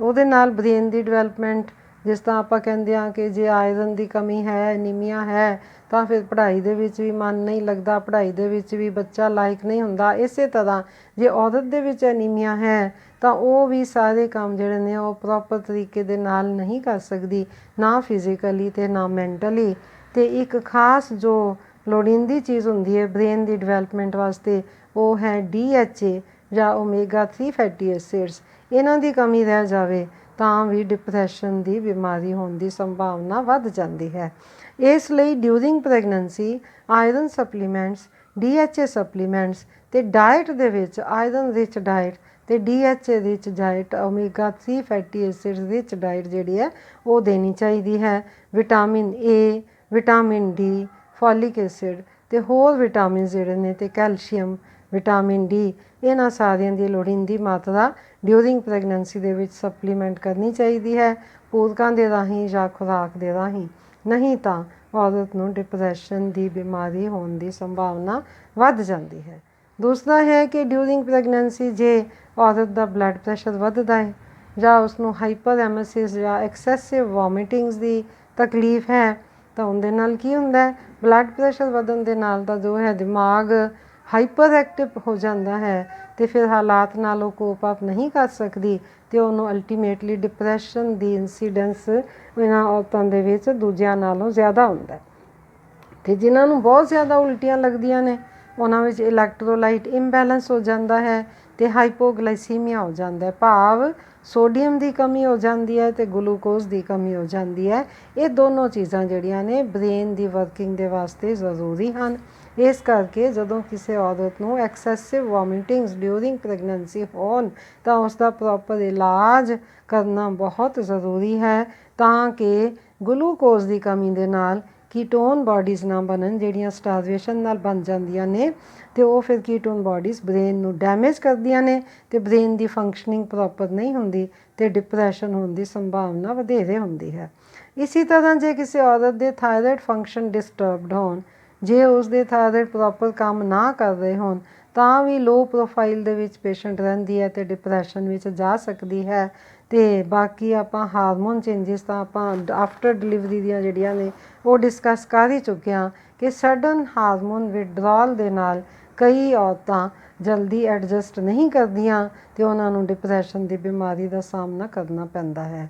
Speaker 1: ਉਹਦੇ ਨਾਲ ਬ੍ਰੇਨ ਦੀ ਡਿਵੈਲਪਮੈਂਟ, ਜਿਸ ਤਰ੍ਹਾਂ ਆਪਾਂ ਕਹਿੰਦੇ ਹਾਂ ਕਿ ਜੇ ਆਇਰਨ ਦੀ ਕਮੀ ਹੈ, ਐਨੀਮੀਆ ਹੈ, ਤਾਂ ਫਿਰ ਪੜ੍ਹਾਈ ਦੇ ਵਿੱਚ ਵੀ ਮਨ ਨਹੀਂ ਲੱਗਦਾ, ਪੜ੍ਹਾਈ ਦੇ ਵਿੱਚ ਵੀ ਬੱਚਾ ਲਾਇਕ ਨਹੀਂ ਹੁੰਦਾ। ਇਸੇ ਤਰ੍ਹਾਂ ਜੇ ਔਰਤ ਦੇ ਵਿੱਚ ਐਨੀਮੀਆ ਹੈ ਤਾਂ ਉਹ ਵੀ ਸਾਰੇ ਕੰਮ ਜਿਹੜੇ ਨੇ ਉਹ ਪ੍ਰੋਪਰ ਤਰੀਕੇ ਦੇ ਨਾਲ ਨਹੀਂ ਕਰ ਸਕਦੀ, ਨਾ ਫਿਜ਼ੀਕਲੀ ਅਤੇ ਨਾ ਮੈਂਟਲੀ। ਅਤੇ ਇੱਕ ਖਾਸ ਜੋ ਲੋੜੀਂਦੀ ਚੀਜ਼ ਹੁੰਦੀ ਹੈ ਬ੍ਰੇਨ ਦੀ ਡਿਵੈਲਪਮੈਂਟ ਵਾਸਤੇ, ਉਹ ਹੈ DHA ਜਾਂ ਓਮੇਗਾ 3 ਫੈਟੀ ਐਸਿਡਸ। ਇਹਨਾਂ ਦੀ ਕਮੀ ਰਹਿ ਜਾਵੇ ਤਾਂ ਵੀ ਡਿਪਰੈਸ਼ਨ ਦੀ ਬਿਮਾਰੀ ਹੋਣ ਦੀ ਸੰਭਾਵਨਾ ਵੱਧ ਜਾਂਦੀ ਹੈ। ਇਸ ਲਈ during pregnancy iron supplements, DHA supplements ਅਤੇ ਡਾਇਟ ਦੇ ਵਿੱਚ ਆਇਰਨ ਰਿਚ ਡਾਇਟ ਅਤੇ DHA rich diet, omega 3 fatty acids rich diet ਜਿਹੜੀ ਹੈ ਉਹ ਦੇਣੀ ਚਾਹੀਦੀ ਹੈ। Vitamin A, vitamin D, folic acid ਅਤੇ ਹੋਰ ਵਿਟਾਮਿਨ ਜਿਹੜੇ ਨੇ ਅਤੇ ਕੈਲਸ਼ੀਅਮ, ਵਿਟਾਮਿਨ D, ਇਹਨਾਂ ਸਾਰਿਆਂ ਦੀ ਲੋੜੀਂਦੀ ਮਾਤਰਾ ਡਿਊਰਿੰਗ ਪ੍ਰੈਗਨੈਂਸੀ ਦੇ ਵਿੱਚ ਸਪਲੀਮੈਂਟ ਕਰਨੀ ਚਾਹੀਦੀ ਹੈ, ਪੂਰਕਾਂ ਦੇ ਰਾਹੀਂ ਜਾਂ ਖੁਰਾਕ ਦੇ ਰਾਹੀਂ। ਨਹੀਂ ਤਾਂ ਔਰਤ ਨੂੰ ਡਿਪਰੈਸ਼ਨ ਦੀ ਬਿਮਾਰੀ ਹੋਣ ਦੀ ਸੰਭਾਵਨਾ ਵੱਧ ਜਾਂਦੀ ਹੈ। ਦੂਸਰਾ ਹੈ ਕਿ ਡਿਊਰਿੰਗ ਪ੍ਰੈਗਨੈਂਸੀ ਜੇ ਔਰਤ ਦਾ ਬਲੱਡ ਪ੍ਰੈਸ਼ਰ ਵੱਧਦਾ ਹੈ ਜਾਂ ਉਸਨੂੰ ਹਾਈਪਰ ਐਮੇਸਿਸ ਜਾਂ ਐਕਸੈਸਿਵ ਵੋਮਿਟਿੰਗਸ ਦੀ ਤਕਲੀਫ ਹੈ ਤਾਂ ਉਹਦੇ ਨਾਲ ਕੀ ਹੁੰਦਾ ਹੈ, ਬਲੱਡ ਪ੍ਰੈਸ਼ਰ ਵਧਣ ਦੇ ਨਾਲ ਤਾਂ ਜੋ ਹੈ ਦਿਮਾਗ ਹਾਈਪਰ ਐਕਟਿਵ ਹੋ ਜਾਂਦਾ ਹੈ ਅਤੇ ਫਿਰ ਹਾਲਾਤ ਨਾਲ ਉਹ ਕੋਪ ਅਪ ਨਹੀਂ ਕਰ ਸਕਦੀ ਅਤੇ ਉਹਨੂੰ ਅਲਟੀਮੇਟਲੀ ਡਿਪਰੈਸ਼ਨ ਦੀ ਇੰਸੀਡੈਂਸ ਇਹਨਾਂ ਔਰਤਾਂ ਦੇ ਵਿੱਚ ਦੂਜਿਆਂ ਨਾਲੋਂ ਜ਼ਿਆਦਾ ਹੁੰਦਾ। ਅਤੇ ਜਿਨ੍ਹਾਂ ਨੂੰ ਬਹੁਤ ਜ਼ਿਆਦਾ ਉਲਟੀਆਂ ਲੱਗਦੀਆਂ ਨੇ ਉਹਨਾਂ ਵਿੱਚ ਇਲੈਕਟ੍ਰੋਲਾਈਟ ਇੰਬੈਲੈਂਸ ਹੋ ਜਾਂਦਾ ਹੈ ਅਤੇ ਹਾਈਪੋਗਲਾਈਸੀਮੀਆ ਹੋ ਜਾਂਦਾ ਹੈ, ਭਾਵ ਸੋਡੀਅਮ ਦੀ ਕਮੀ ਹੋ ਜਾਂਦੀ ਹੈ ਅਤੇ ਗਲੂਕੋਜ਼ ਦੀ ਕਮੀ ਹੋ ਜਾਂਦੀ ਹੈ। ਇਹ ਦੋਨੋਂ ਚੀਜ਼ਾਂ ਜਿਹੜੀਆਂ ਨੇ ਬ੍ਰੇਨ ਦੀ ਵਰਕਿੰਗ ਦੇ ਵਾਸਤੇ ਜ਼ਰੂਰੀ ਹਨ। ਇਸ ਕਰਕੇ ਜਦੋਂ ਕਿਸੇ ਔਰਤ ਨੂੰ ਐਕਸੈਸਿਵ ਵੋਮਿਟਿੰਗਸ ਡਿਊਰਿੰਗ ਪ੍ਰੈਗਨੈਂਸੀ ਹੋਣ ਤਾਂ ਉਸ ਦਾ ਪ੍ਰੋਪਰ ਇਲਾਜ ਕਰਨਾ ਬਹੁਤ ਜ਼ਰੂਰੀ ਹੈ ਤਾਂ ਕਿ ਗਲੂਕੋਜ਼ ਦੀ ਕਮੀ ਦੇ ਨਾਲ ਕੀਟੋਨ ਬਾਡੀਜ਼ ਨਾ ਬਣਨ, ਜਿਹੜੀਆਂ ਸਟਾਰਵੇਸ਼ਨ ਨਾਲ ਬਣ ਜਾਂਦੀਆਂ ਨੇ ਅਤੇ ਉਹ ਫਿਰ ਕੀਟੋਨ ਬਾਡੀਜ਼ ਬ੍ਰੇਨ ਨੂੰ ਡੈਮੇਜ ਕਰਦੀਆਂ ਨੇ ਅਤੇ ਬ੍ਰੇਨ ਦੀ ਫੰਕਸ਼ਨਿੰਗ ਪ੍ਰੋਪਰ ਨਹੀਂ ਹੁੰਦੀ ਅਤੇ ਡਿਪਰੈਸ਼ਨ ਹੋਣ ਦੀ ਸੰਭਾਵਨਾ ਵਧੇਰੇ ਹੁੰਦੀ ਹੈ। ਇਸੇ ਤਰ੍ਹਾਂ ਜੇ ਕਿਸੇ ਔਰਤ ਦੇ ਥਾਇਰਾਇਡ ਫੰਕਸ਼ਨ ਡਿਸਟਰਬਡ ਹੋਣ, ਜੇ ਉਸ ਦੇ ਥਾਇਰਾਇਡ ਪ੍ਰੋਪਰ ਕੰਮ ਨਾ ਕਰ ਰਹੇ ਹੋਣ ਤਾਂ ਵੀ ਲੋ ਪ੍ਰੋਫਾਈਲ ਦੇ ਵਿੱਚ ਪੇਸ਼ੈਂਟ ਰਹਿੰਦੀ ਹੈ ਅਤੇ ਡਿਪਰੈਸ਼ਨ ਵਿੱਚ ਜਾ ਸਕਦੀ ਹੈ। ਅਤੇ ਬਾਕੀ ਆਪਾਂ ਹਾਰਮੋਨ ਚੇਂਜਿਸ ਤਾਂ ਆਪਾਂ ਆਫਟਰ ਡਿਲੀਵਰੀ ਦੀਆਂ ਜਿਹੜੀਆਂ ਨੇ ਉਹ ਡਿਸਕਸ ਕਰ ਹੀ ਚੁੱਕੇ ਹਾਂ ਕਿ ਸਡਨ ਹਾਰਮੋਨ ਵਿਡਰਾਲ ਦੇ ਨਾਲ ਕਈ ਔਰਤਾਂ ਜਲਦੀ ਐਡਜਸਟ ਨਹੀਂ ਕਰਦੀਆਂ ਅਤੇ ਉਹਨਾਂ ਨੂੰ ਡਿਪਰੈਸ਼ਨ ਦੀ ਬਿਮਾਰੀ ਦਾ ਸਾਹਮਣਾ ਕਰਨਾ ਪੈਂਦਾ ਹੈ।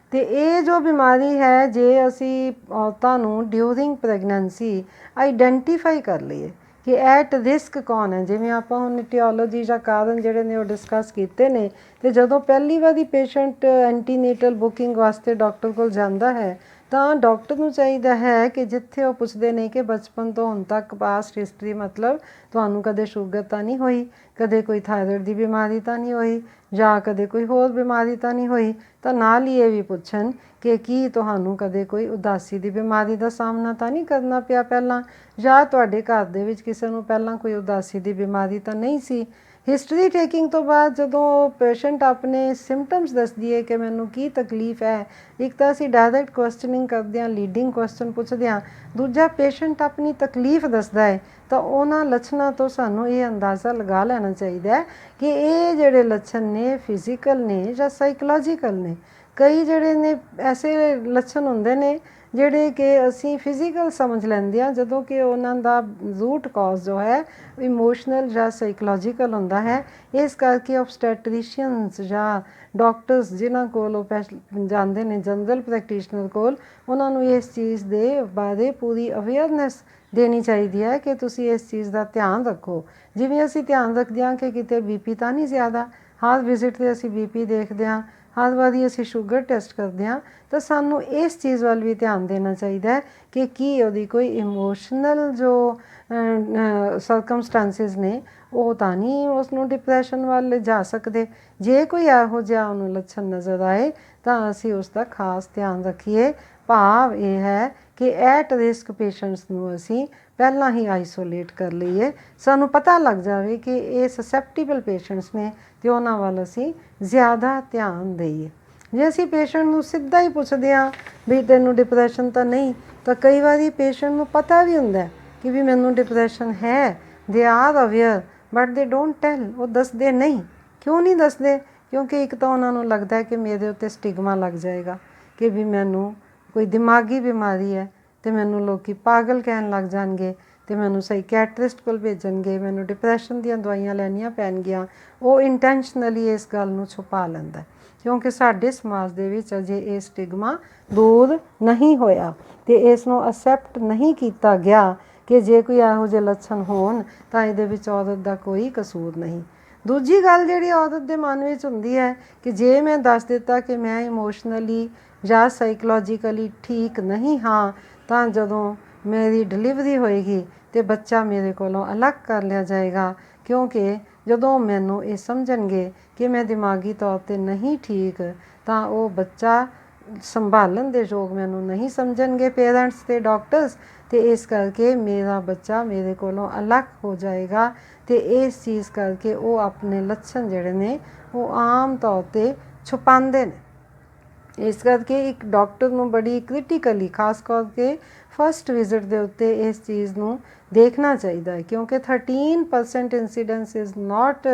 Speaker 1: ਅਤੇ ਇਹ ਜੋ ਬਿਮਾਰੀ ਹੈ ਜੇ ਅਸੀਂ ਔਰਤਾਂ ਨੂੰ ਡਿਊਰਿੰਗ ਪ੍ਰੈਗਨੈਂਸੀ ਆਈਡੈਂਟੀਫਾਈ ਕਰ ਲਈਏ ਕਿ ਐਟ ਰਿਸਕ ਕੌਣ ਹੈ, ਜਿਵੇਂ ਆਪਾਂ ਹੁਣ ਇਟੀਓਲੋਜੀ ਜਾਂ ਕਾਰਨ ਜਿਹੜੇ ਨੇ ਉਹ ਡਿਸਕਸ ਕੀਤੇ ਨੇ, ਅਤੇ ਜਦੋਂ ਪਹਿਲੀ ਵਾਰੀ ਪੇਸ਼ੈਂਟ ਐਂਟੀਨੇਟਲ ਬੁਕਿੰਗ ਵਾਸਤੇ ਡਾਕਟਰ ਕੋਲ ਜਾਂਦਾ ਹੈ ਤਾਂ ਡਾਕਟਰ ਨੂੰ ਚਾਹੀਦਾ ਹੈ ਕਿ ਜਿੱਥੇ ਉਹ ਪੁੱਛਦੇ ਨੇ ਕਿ ਬਚਪਨ ਤੋਂ ਹੁਣ ਤੱਕ ਪਾਸਟ ਹਿਸਟਰੀ, ਮਤਲਬ ਤੁਹਾਨੂੰ ਕਦੇ ਸ਼ੂਗਰ ਤਾਂ ਨਹੀਂ ਹੋਈ, ਕਦੇ ਕੋਈ ਥਾਇਰਾਇਡ ਦੀ ਬਿਮਾਰੀ ਤਾਂ ਨਹੀਂ ਹੋਈ ਜਾਂ ਕਦੇ ਕੋਈ ਹੋਰ ਬਿਮਾਰੀ ਤਾਂ ਨਹੀਂ ਹੋਈ, ਤਾਂ ਨਾਲ ਹੀ ਇਹ ਵੀ ਪੁੱਛਣ ਕਿ ਕੀ ਤੁਹਾਨੂੰ ਕਦੇ ਕੋਈ ਉਦਾਸੀ ਦੀ ਬਿਮਾਰੀ ਦਾ ਸਾਹਮਣਾ ਤਾਂ ਨਹੀਂ ਕਰਨਾ ਪਿਆ ਪਹਿਲਾਂ, ਜਾਂ ਤੁਹਾਡੇ ਘਰ ਦੇ ਵਿੱਚ ਕਿਸੇ ਨੂੰ ਪਹਿਲਾਂ ਕੋਈ ਉਦਾਸੀ ਦੀ ਬਿਮਾਰੀ ਤਾਂ ਨਹੀਂ ਸੀ। ਹਿਸਟਰੀ ਟੇਕਿੰਗ ਤੋਂ ਬਾਅਦ ਜਦੋਂ ਪੇਸ਼ੈਂਟ ਆਪਣੇ ਸਿੰਪਟਮਸ ਦੱਸਦੀ ਹੈ ਕਿ ਮੈਨੂੰ ਕੀ ਤਕਲੀਫ ਹੈ, ਇੱਕ ਤਾਂ ਅਸੀਂ ਡਾਇਰੈਕਟ ਕੁਐਸਚਨਿੰਗ ਕਰਦੇ ਹਾਂ, ਲੀਡਿੰਗ ਕੁਐਸਚਨ ਪੁੱਛਦੇ ਹਾਂ, ਦੂਜਾ ਪੇਸ਼ੈਂਟ ਆਪਣੀ ਤਕਲੀਫ ਦੱਸਦਾ ਹੈ ਤਾਂ ਉਹਨਾਂ ਲੱਛਣਾਂ ਤੋਂ ਸਾਨੂੰ ਇਹ ਅੰਦਾਜ਼ਾ ਲਗਾ ਲੈਣਾ ਚਾਹੀਦਾ ਹੈ ਕਿ ਇਹ ਜਿਹੜੇ ਲੱਛਣ ਨੇ ਫਿਜ਼ੀਕਲ ਨੇ ਜਾਂ ਸਾਈਕੋਲੋਜੀਕਲ ਨੇ। ਕਈ ਜਿਹੜੇ ਨੇ ਐਸੇ ਲੱਛਣ ਹੁੰਦੇ ਨੇ ਜਿਹੜੇ ਕਿ ਅਸੀਂ ਫਿਜ਼ੀਕਲ ਸਮਝ ਲੈਂਦੇ ਹਾਂ ਜਦੋਂ ਕਿ ਉਹਨਾਂ ਦਾ ਰੂਟ ਕਾਜ਼ ਜੋ ਹੈ ਇਮੋਸ਼ਨਲ ਜਾਂ ਸਾਈਕੋਲੋਜੀਕਲ ਹੁੰਦਾ ਹੈ। ਇਸ ਕਰਕੇ ਓਬਸਟੈਟ੍ਰੀਸ਼ੀਅਨਸ ਜਾਂ ਡਾਕਟਰਸ ਜਿਨ੍ਹਾਂ ਕੋਲ ਉਹ ਜਾਂਦੇ ਨੇ ਜਨਰਲ ਪ੍ਰੈਕਟੀਸ਼ਨਰ ਕੋਲ, ਉਹਨਾਂ ਨੂੰ ਇਸ ਚੀਜ਼ ਦੇ ਬਾਰੇ ਪੂਰੀ ਅਵੇਅਰਨੈਸ ਦੇਣੀ ਚਾਹੀਦੀ ਹੈ ਕਿ ਤੁਸੀਂ ਇਸ ਚੀਜ਼ ਦਾ ਧਿਆਨ ਰੱਖੋ। ਜਿਵੇਂ ਅਸੀਂ ਧਿਆਨ ਰੱਖਦੇ ਹਾਂ ਕਿ ਕਿਤੇ BP ਤਾਂ ਨਹੀਂ ਜ਼ਿਆਦਾ, ਹਰ ਵਿਜ਼ਿਟ 'ਤੇ ਅਸੀਂ BP ਦੇਖਦੇ ਹਾਂ, ਹਰ ਵਾਰੀ ਅਸੀਂ ਸ਼ੂਗਰ ਟੈਸਟ ਕਰਦੇ ਹਾਂ, ਤਾਂ ਸਾਨੂੰ ਇਸ ਚੀਜ਼ ਵੱਲ ਵੀ ਧਿਆਨ ਦੇਣਾ ਚਾਹੀਦਾ ਹੈ ਕਿ ਕੀ ਉਹਦੀ ਕੋਈ ਇਮੋਸ਼ਨਲ ਜੋ ਸਰਕਮਸਟੈਂਸਿਸ ਨੇ ਉਹ ਤਾਂ ਨਹੀਂ ਉਸ ਨੂੰ ਡਿਪਰੈਸ਼ਨ ਵੱਲ ਲਿਜਾ ਸਕਦੇ। ਜੇ ਕੋਈ ਇਹੋ ਜਿਹਾ ਉਹਨੂੰ ਲੱਛਣ ਨਜ਼ਰ ਆਏ ਤਾਂ ਅਸੀਂ ਉਸ ਦਾ ਖਾਸ ਧਿਆਨ ਰੱਖੀਏ। ਭਾਵ ਇਹ ਹੈ ਕਿ ਐਟ ਰਿਸਕ ਪੇਸ਼ੈਂਟਸ ਨੂੰ ਅਸੀਂ ਪਹਿਲਾਂ ਹੀ ਆਈਸੋਲੇਟ ਕਰ ਲਈਏ, ਸਾਨੂੰ ਪਤਾ ਲੱਗ ਜਾਵੇ ਕਿ ਇਹ ਸਸੈਪਟੀਬਲ ਪੇਸ਼ੈਂਟਸ ਨੇ ਅਤੇ ਉਹਨਾਂ ਵੱਲ ਅਸੀਂ ਜ਼ਿਆਦਾ ਧਿਆਨ ਦੇਈਏ। ਜੇ ਅਸੀਂ ਪੇਸ਼ੈਂਟ ਨੂੰ ਸਿੱਧਾ ਹੀ ਪੁੱਛਦੇ ਹਾਂ ਵੀ ਤੈਨੂੰ ਡਿਪਰੈਸ਼ਨ ਤਾਂ ਨਹੀਂ, ਤਾਂ ਕਈ ਵਾਰੀ ਪੇਸ਼ੈਂਟ ਨੂੰ ਪਤਾ ਵੀ ਹੁੰਦਾ ਕਿ ਵੀ ਮੈਨੂੰ ਡਿਪਰੈਸ਼ਨ ਹੈ, they are aware but they don't tell, ਉਹ ਦੱਸਦੇ ਨਹੀਂ। ਕਿਉਂ ਨਹੀਂ ਦੱਸਦੇ? ਕਿਉਂਕਿ ਇੱਕ ਤਾਂ ਉਹਨਾਂ ਨੂੰ ਲੱਗਦਾ ਕਿ ਮੇਰੇ ਉੱਤੇ ਸਟਿਗਮਾ ਲੱਗ ਜਾਏਗਾ ਕਿ ਵੀ ਮੈਨੂੰ ਕੋਈ ਦਿਮਾਗੀ ਬਿਮਾਰੀ ਹੈ ਅਤੇ ਮੈਨੂੰ ਲੋਕ ਪਾਗਲ ਕਹਿਣ ਲੱਗ ਜਾਣਗੇ ਅਤੇ ਮੈਨੂੰ ਸਾਈਕੈਟਰਿਸਟ ਕੋਲ ਭੇਜਣਗੇ, ਮੈਨੂੰ ਡਿਪਰੈਸ਼ਨ ਦੀਆਂ ਦਵਾਈਆਂ ਲੈਣੀਆਂ ਪੈਣਗੀਆਂ। ਉਹ ਇੰਟੈਂਸ਼ਨਲੀ ਇਸ ਗੱਲ ਨੂੰ ਛੁਪਾ ਲੈਂਦਾ ਕਿਉਂਕਿ ਸਾਡੇ ਸਮਾਜ ਦੇ ਵਿੱਚ ਅਜੇ ਇਹ ਸਟਿਗਮਾ ਦੂਰ ਨਹੀਂ ਹੋਇਆ ਅਤੇ ਇਸ ਨੂੰ ਅਸੈਪਟ ਨਹੀਂ ਕੀਤਾ ਗਿਆ ਕਿ ਜੇ ਕੋਈ ਇਹੋ ਜਿਹੇ ਲੱਛਣ ਹੋਣ ਤਾਂ ਇਹਦੇ ਵਿੱਚ ਔਰਤ ਦਾ ਕੋਈ ਕਸੂਰ ਨਹੀਂ। ਦੂਜੀ ਗੱਲ ਜਿਹੜੀ ਔਰਤ ਦੇ ਮਨ ਵਿੱਚ ਹੁੰਦੀ ਹੈ ਕਿ ਜੇ ਮੈਂ ਦੱਸ ਦਿੱਤਾ ਕਿ ਮੈਂ ਇਮੋਸ਼ਨਲੀ ਜਾਂ ਸਾਈਕੋਲੋਜੀਕਲੀ ਠੀਕ ਨਹੀਂ ਹਾਂ ਤਾਂ ਜਦੋਂ ਮੇਰੀ ਡਿਲੀਵਰੀ ਹੋਏਗੀ ਅਤੇ ਬੱਚਾ ਮੇਰੇ ਕੋਲੋਂ ਅਲੱਗ ਕਰ ਲਿਆ ਜਾਏਗਾ, ਕਿਉਂਕਿ ਜਦੋਂ ਮੈਨੂੰ ਇਹ ਸਮਝਣਗੇ ਕਿ ਮੈਂ ਦਿਮਾਗੀ ਤੌਰ 'ਤੇ ਨਹੀਂ ਠੀਕ ਤਾਂ ਉਹ ਬੱਚਾ ਸੰਭਾਲਣ ਦੇ ਯੋਗ ਮੈਨੂੰ ਨਹੀਂ ਸਮਝਣਗੇ ਪੇਰੈਂਟਸ ਅਤੇ ਡਾਕਟਰਸ, ਅਤੇ ਇਸ ਕਰਕੇ ਮੇਰਾ ਬੱਚਾ ਮੇਰੇ ਕੋਲੋਂ ਅਲੱਗ ਹੋ ਜਾਏਗਾ। ਅਤੇ ਇਸ ਚੀਜ਼ ਕਰਕੇ ਉਹ ਆਪਣੇ ਲੱਛਣ ਜਿਹੜੇ ਨੇ ਉਹ ਆਮ ਤੌਰ 'ਤੇ ਛੁਪਾਉਂਦੇ ਨੇ। ਇਸ ਕਰਕੇ ਇੱਕ ਡਾਕਟਰ ਨੂੰ ਬੜੀ ਕ੍ਰਿਟੀਕਲੀ ਖਾਸ ਕਰਕੇ ਫਸਟ ਵਿਜ਼ਿਟ ਦੇ ਉੱਤੇ ਇਸ ਚੀਜ਼ ਨੂੰ ਦੇਖਣਾ ਚਾਹੀਦਾ ਹੈ, ਕਿਉਂਕਿ 13% incidence is not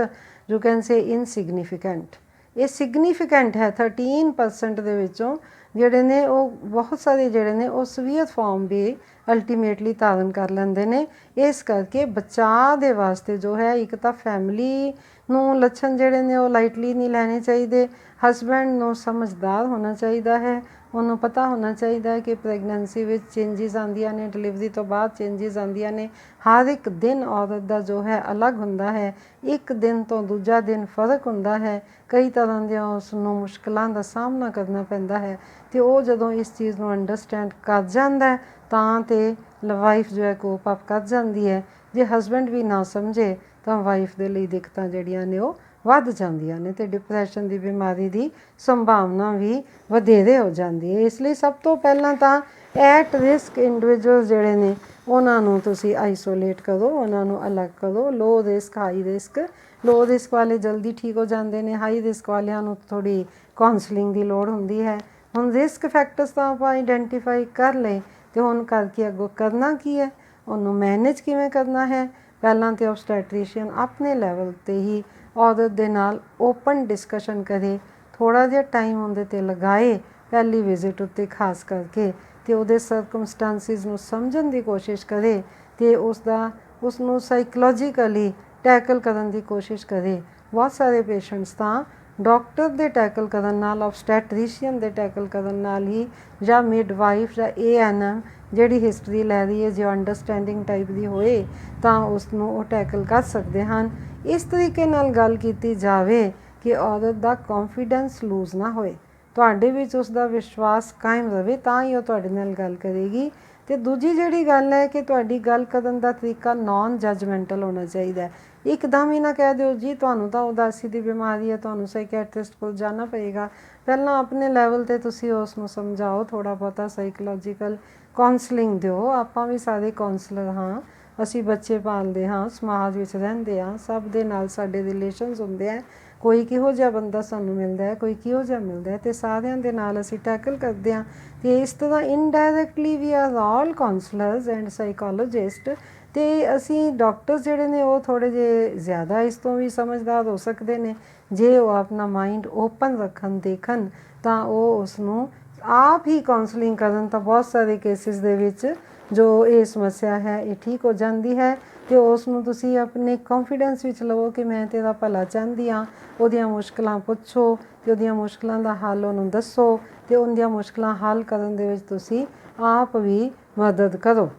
Speaker 1: you can say insignificant. ਇਹ ਸਿਗਨੀਫਿਕੈਂਟ ਹੈ। 13% ਦੇ ਵਿੱਚੋਂ ਜਿਹੜੇ ਨੇ ਉਹ ਬਹੁਤ ਸਾਰੇ ਜਿਹੜੇ ਨੇ ਉਹ ਸਵੀਅਰ ਫਾਰਮ ਵੀ ਅਲਟੀਮੇਟਲੀ ਧਾਰਨ ਕਰ ਲੈਂਦੇ ਨੇ। ਇਸ ਕਰਕੇ ਬਚਾਅ ਦੇ ਵਾਸਤੇ ਜੋ ਹੈ ਇੱਕ ਤਾਂ ਫੈਮਿਲੀ ਨੂੰ ਲੱਛਣ ਜਿਹੜੇ ਨੇ ਉਹ ਲਾਈਟਲੀ ਨਹੀਂ ਲੈਣੇ ਚਾਹੀਦੇ। ਹਸਬੈਂਡ ਨੂੰ ਸਮਝਦਾਰ ਹੋਣਾ ਚਾਹੀਦਾ ਹੈ, ਉਹਨੂੰ ਪਤਾ ਹੋਣਾ ਚਾਹੀਦਾ ਹੈ ਕਿ ਪ੍ਰੈਗਨੈਂਸੀ ਵਿੱਚ ਚੇਂਜਿਸ ਆਉਂਦੀਆਂ ਨੇ, ਡਿਲੀਵਰੀ ਤੋਂ ਬਾਅਦ ਚੇਂਜਿਸ ਆਉਂਦੀਆਂ ਨੇ। ਹਰ ਇੱਕ ਦਿਨ ਔਰਤ ਦਾ ਜੋ ਹੈ ਅਲੱਗ ਹੁੰਦਾ ਹੈ, ਇੱਕ ਦਿਨ ਤੋਂ ਦੂਜਾ ਦਿਨ ਫਰਕ ਹੁੰਦਾ ਹੈ। ਕਈ ਤਰ੍ਹਾਂ ਦੀਆਂ ਉਸ ਨੂੰ ਮੁਸ਼ਕਿਲਾਂ ਦਾ ਸਾਹਮਣਾ ਕਰਨਾ ਪੈਂਦਾ ਹੈ ਅਤੇ ਉਹ ਜਦੋਂ ਇਸ ਚੀਜ਼ ਨੂੰ ਅੰਡਰਸਟੈਂਡ ਕਰ ਜਾਂਦਾ ਤਾਂ ਤੇ ਵਾਈਫ ਜੋ ਹੈ ਕੋਪ ਅਪ ਕਰ ਜਾਂਦੀ ਹੈ। ਜੇ ਹਸਬੈਂਡ ਵੀ ਨਾ ਸਮਝੇ ਤਾਂ ਵਾਈਫ ਦੇ ਲਈ ਦਿੱਕਤਾਂ ਜਿਹੜੀਆਂ ਨੇ ਉਹ ਵੱਧ ਜਾਂਦੀਆਂ ਨੇ ਅਤੇ ਡਿਪਰੈਸ਼ਨ ਦੀ ਬਿਮਾਰੀ ਦੀ ਸੰਭਾਵਨਾ ਵੀ ਵਧੇਰੇ ਹੋ ਜਾਂਦੀ ਹੈ। ਇਸ ਲਈ ਸਭ ਤੋਂ ਪਹਿਲਾਂ ਤਾਂ ਐਟ ਰਿਸਕ ਇੰਡੀਵਿਜੂਅਲ ਜਿਹੜੇ ਨੇ ਉਹਨਾਂ ਨੂੰ ਤੁਸੀਂ ਆਈਸੋਲੇਟ ਕਰੋ, ਉਹਨਾਂ ਨੂੰ ਅਲੱਗ ਕਰੋ। ਲੋ ਰਿਸਕ, ਹਾਈ ਰਿਸਕ, ਲੋ ਰਿਸਕ ਵਾਲੇ ਜਲਦੀ ਠੀਕ ਹੋ ਜਾਂਦੇ ਨੇ, ਹਾਈ ਰਿਸਕ ਵਾਲਿਆਂ ਨੂੰ ਥੋੜ੍ਹੀ ਕਾਉਂਸਲਿੰਗ ਦੀ ਲੋੜ ਹੁੰਦੀ ਹੈ। ਹੁਣ ਰਿਸਕ ਫੈਕਟਰਸ ਤਾਂ ਆਪਾਂ ਆਈਡੈਂਟੀਫਾਈ ਕਰ ਲਏ ਅਤੇ ਹੁਣ ਕਰਕੇ ਅੱਗੋਂ ਕਰਨਾ ਕੀ ਹੈ, ਉਹਨੂੰ ਮੈਨੇਜ ਕਿਵੇਂ ਕਰਨਾ ਹੈ। ਪਹਿਲਾਂ ਤਾਂ ਓਬਸਟੈਟ੍ਰੀਸ਼ੀਅਨ ਆਪਣੇ ਲੈਵਲ 'ਤੇ ਹੀ ਔਰਤ ਦੇ ਨਾਲ ਓਪਨ ਡਿਸਕਸ਼ਨ ਕਰੇ, ਥੋੜ੍ਹਾ ਜਿਹਾ ਟਾਈਮ ਉਹਦੇ 'ਤੇ ਲਗਾਏ ਪਹਿਲੀ ਵਿਜ਼ਿਟ ਉੱਤੇ ਖਾਸ ਕਰਕੇ, ਅਤੇ ਉਹਦੇ ਸਰਕਮਸਟਾਂਸਿਸ ਨੂੰ ਸਮਝਣ ਦੀ ਕੋਸ਼ਿਸ਼ ਕਰੇ ਅਤੇ ਉਸਨੂੰ ਸਾਈਕੋਲੋਜੀਕਲੀ ਟੈਕਲ ਕਰਨ ਦੀ ਕੋਸ਼ਿਸ਼ ਕਰੇ। ਬਹੁਤ ਸਾਰੇ ਪੇਸ਼ੈਂਟਸ ਤਾਂ ਡਾਕਟਰ ਦੇ ਟੈਕਲ ਕਰਨ ਨਾਲ, ਓਬਸਟੈਟ੍ਰੀਸ਼ੀਅਨ ਦੇ ਟੈਕਲ ਕਰਨ ਨਾਲ ਹੀ ਜਾਂ ਮਿਡਵਾਈਫ ਜਾਂ ANM ਜਿਹੜੀ ਹਿਸਟਰੀ ਲੈ ਰਹੀ ਹੈ, ਜੋ ਅੰਡਰਸਟੈਂਡਿੰਗ ਟਾਈਪ ਦੀ ਹੋਏ ਤਾਂ ਉਸ ਨੂੰ ਉਹ ਟੈਕਲ ਕਰ ਸਕਦੇ ਹਨ। ਇਸ ਤਰੀਕੇ ਨਾਲ ਗੱਲ ਕੀਤੀ ਜਾਵੇ ਕਿ ਔਰਤ ਦਾ ਕੌਨਫੀਡੈਂਸ ਲੂਜ਼ ਨਾ ਹੋਏ, ਤੁਹਾਡੇ ਵਿੱਚ ਉਸ ਦਾ ਵਿਸ਼ਵਾਸ ਕਾਇਮ ਰਹੇ, ਤਾਂ ਹੀ ਉਹ ਤੁਹਾਡੇ ਨਾਲ ਗੱਲ ਕਰੇਗੀ। ਅਤੇ ਦੂਜੀ ਜਿਹੜੀ ਗੱਲ ਹੈ ਕਿ ਤੁਹਾਡੀ ਗੱਲ ਕਰਨ ਦਾ ਤਰੀਕਾ ਨੋਨ ਜੱਜਮੈਂਟਲ ਹੋਣਾ ਚਾਹੀਦਾ ਹੈ। ਇੱਕਦਮ ਹੀ ਨਾ ਕਹਿ ਦਿਓ ਜੀ ਤੁਹਾਨੂੰ ਤਾਂ ਉਦਾਸੀ ਦੀ ਬਿਮਾਰੀ ਹੈ, ਤੁਹਾਨੂੰ ਸਾਈਕੈਟਰਿਸਟ ਕੋਲ ਜਾਣਾ ਪਏਗਾ। ਪਹਿਲਾਂ ਆਪਣੇ ਲੈਵਲ 'ਤੇ ਤੁਸੀਂ ਉਸ ਨੂੰ ਸਮਝਾਓ, ਥੋੜ੍ਹਾ ਬਹੁਤਾ ਸਾਈਕੋਲੋਜੀਕਲ ਕਾਉਂਸਲਿੰਗ ਦਿਓ। ਆਪਾਂ ਵੀ ਸਾਰੇ ਕਾਉਂਸਲਰ ਹਾਂ, ਅਸੀਂ ਬੱਚੇ ਪਾਲਦੇ ਹਾਂ, ਸਮਾਜ ਵਿੱਚ ਰਹਿੰਦੇ ਹਾਂ, ਸਭ ਦੇ ਨਾਲ ਸਾਡੇ ਰਿਲੇਸ਼ਨਸ ਹੁੰਦੇ ਹੈ। ਕੋਈ ਕਿਹੋ ਜਿਹਾ ਬੰਦਾ ਸਾਨੂੰ ਮਿਲਦਾ ਹੈ, ਕੋਈ ਕਿਹੋ ਜਿਹਾ ਮਿਲਦਾ ਹੈ ਅਤੇ ਸਾਰਿਆਂ ਦੇ ਨਾਲ ਅਸੀਂ ਟੈਕਲ ਕਰਦੇ ਹਾਂ। ਅਤੇ ਇਸ ਤਰ੍ਹਾਂ indirectly we are all counsellors and psychologist. ਅਤੇ ਅਸੀਂ ਡਾਕਟਰਸ ਜਿਹੜੇ ਨੇ ਉਹ ਥੋੜ੍ਹੇ ਜਿਹੇ ਜ਼ਿਆਦਾ ਇਸ ਤੋਂ ਵੀ ਸਮਝਦਾਰ ਹੋ ਸਕਦੇ ਨੇ। ਜੇ ਉਹ ਆਪਣਾ ਮਾਈਂਡ ਓਪਨ ਰੱਖਣ, ਦੇਖਣ ਤਾਂ ਉਹ ਉਸਨੂੰ ਆਪ ਹੀ ਕਾਉਂਸਲਿੰਗ ਕਰਨ ਤਾਂ ਬਹੁਤ ਸਾਰੇ ਕੇਸਿਸ ਦੇ ਵਿੱਚ ਜੋ ਇਹ ਸਮੱਸਿਆ ਹੈ ਇਹ ਠੀਕ ਹੋ ਜਾਂਦੀ ਹੈ। ਅਤੇ ਉਸ ਨੂੰ ਤੁਸੀਂ ਆਪਣੇ ਕੌਨਫੀਡੈਂਸ ਵਿੱਚ ਲਵੋ ਕਿ ਮੈਂ ਤੇਰਾ ਭਲਾ ਚਾਹੁੰਦੀ ਹਾਂ। ਉਹਦੀਆਂ ਮੁਸ਼ਕਿਲਾਂ ਪੁੱਛੋ ਅਤੇ ਉਹਦੀਆਂ ਮੁਸ਼ਕਿਲਾਂ ਦਾ ਹੱਲ ਉਹਨੂੰ ਦੱਸੋ ਅਤੇ ਉਹਦੀਆਂ ਮੁਸ਼ਕਿਲਾਂ ਹੱਲ ਕਰਨ ਦੇ ਵਿੱਚ ਤੁਸੀਂ ਆਪ ਵੀ ਮਦਦ ਕਰੋ।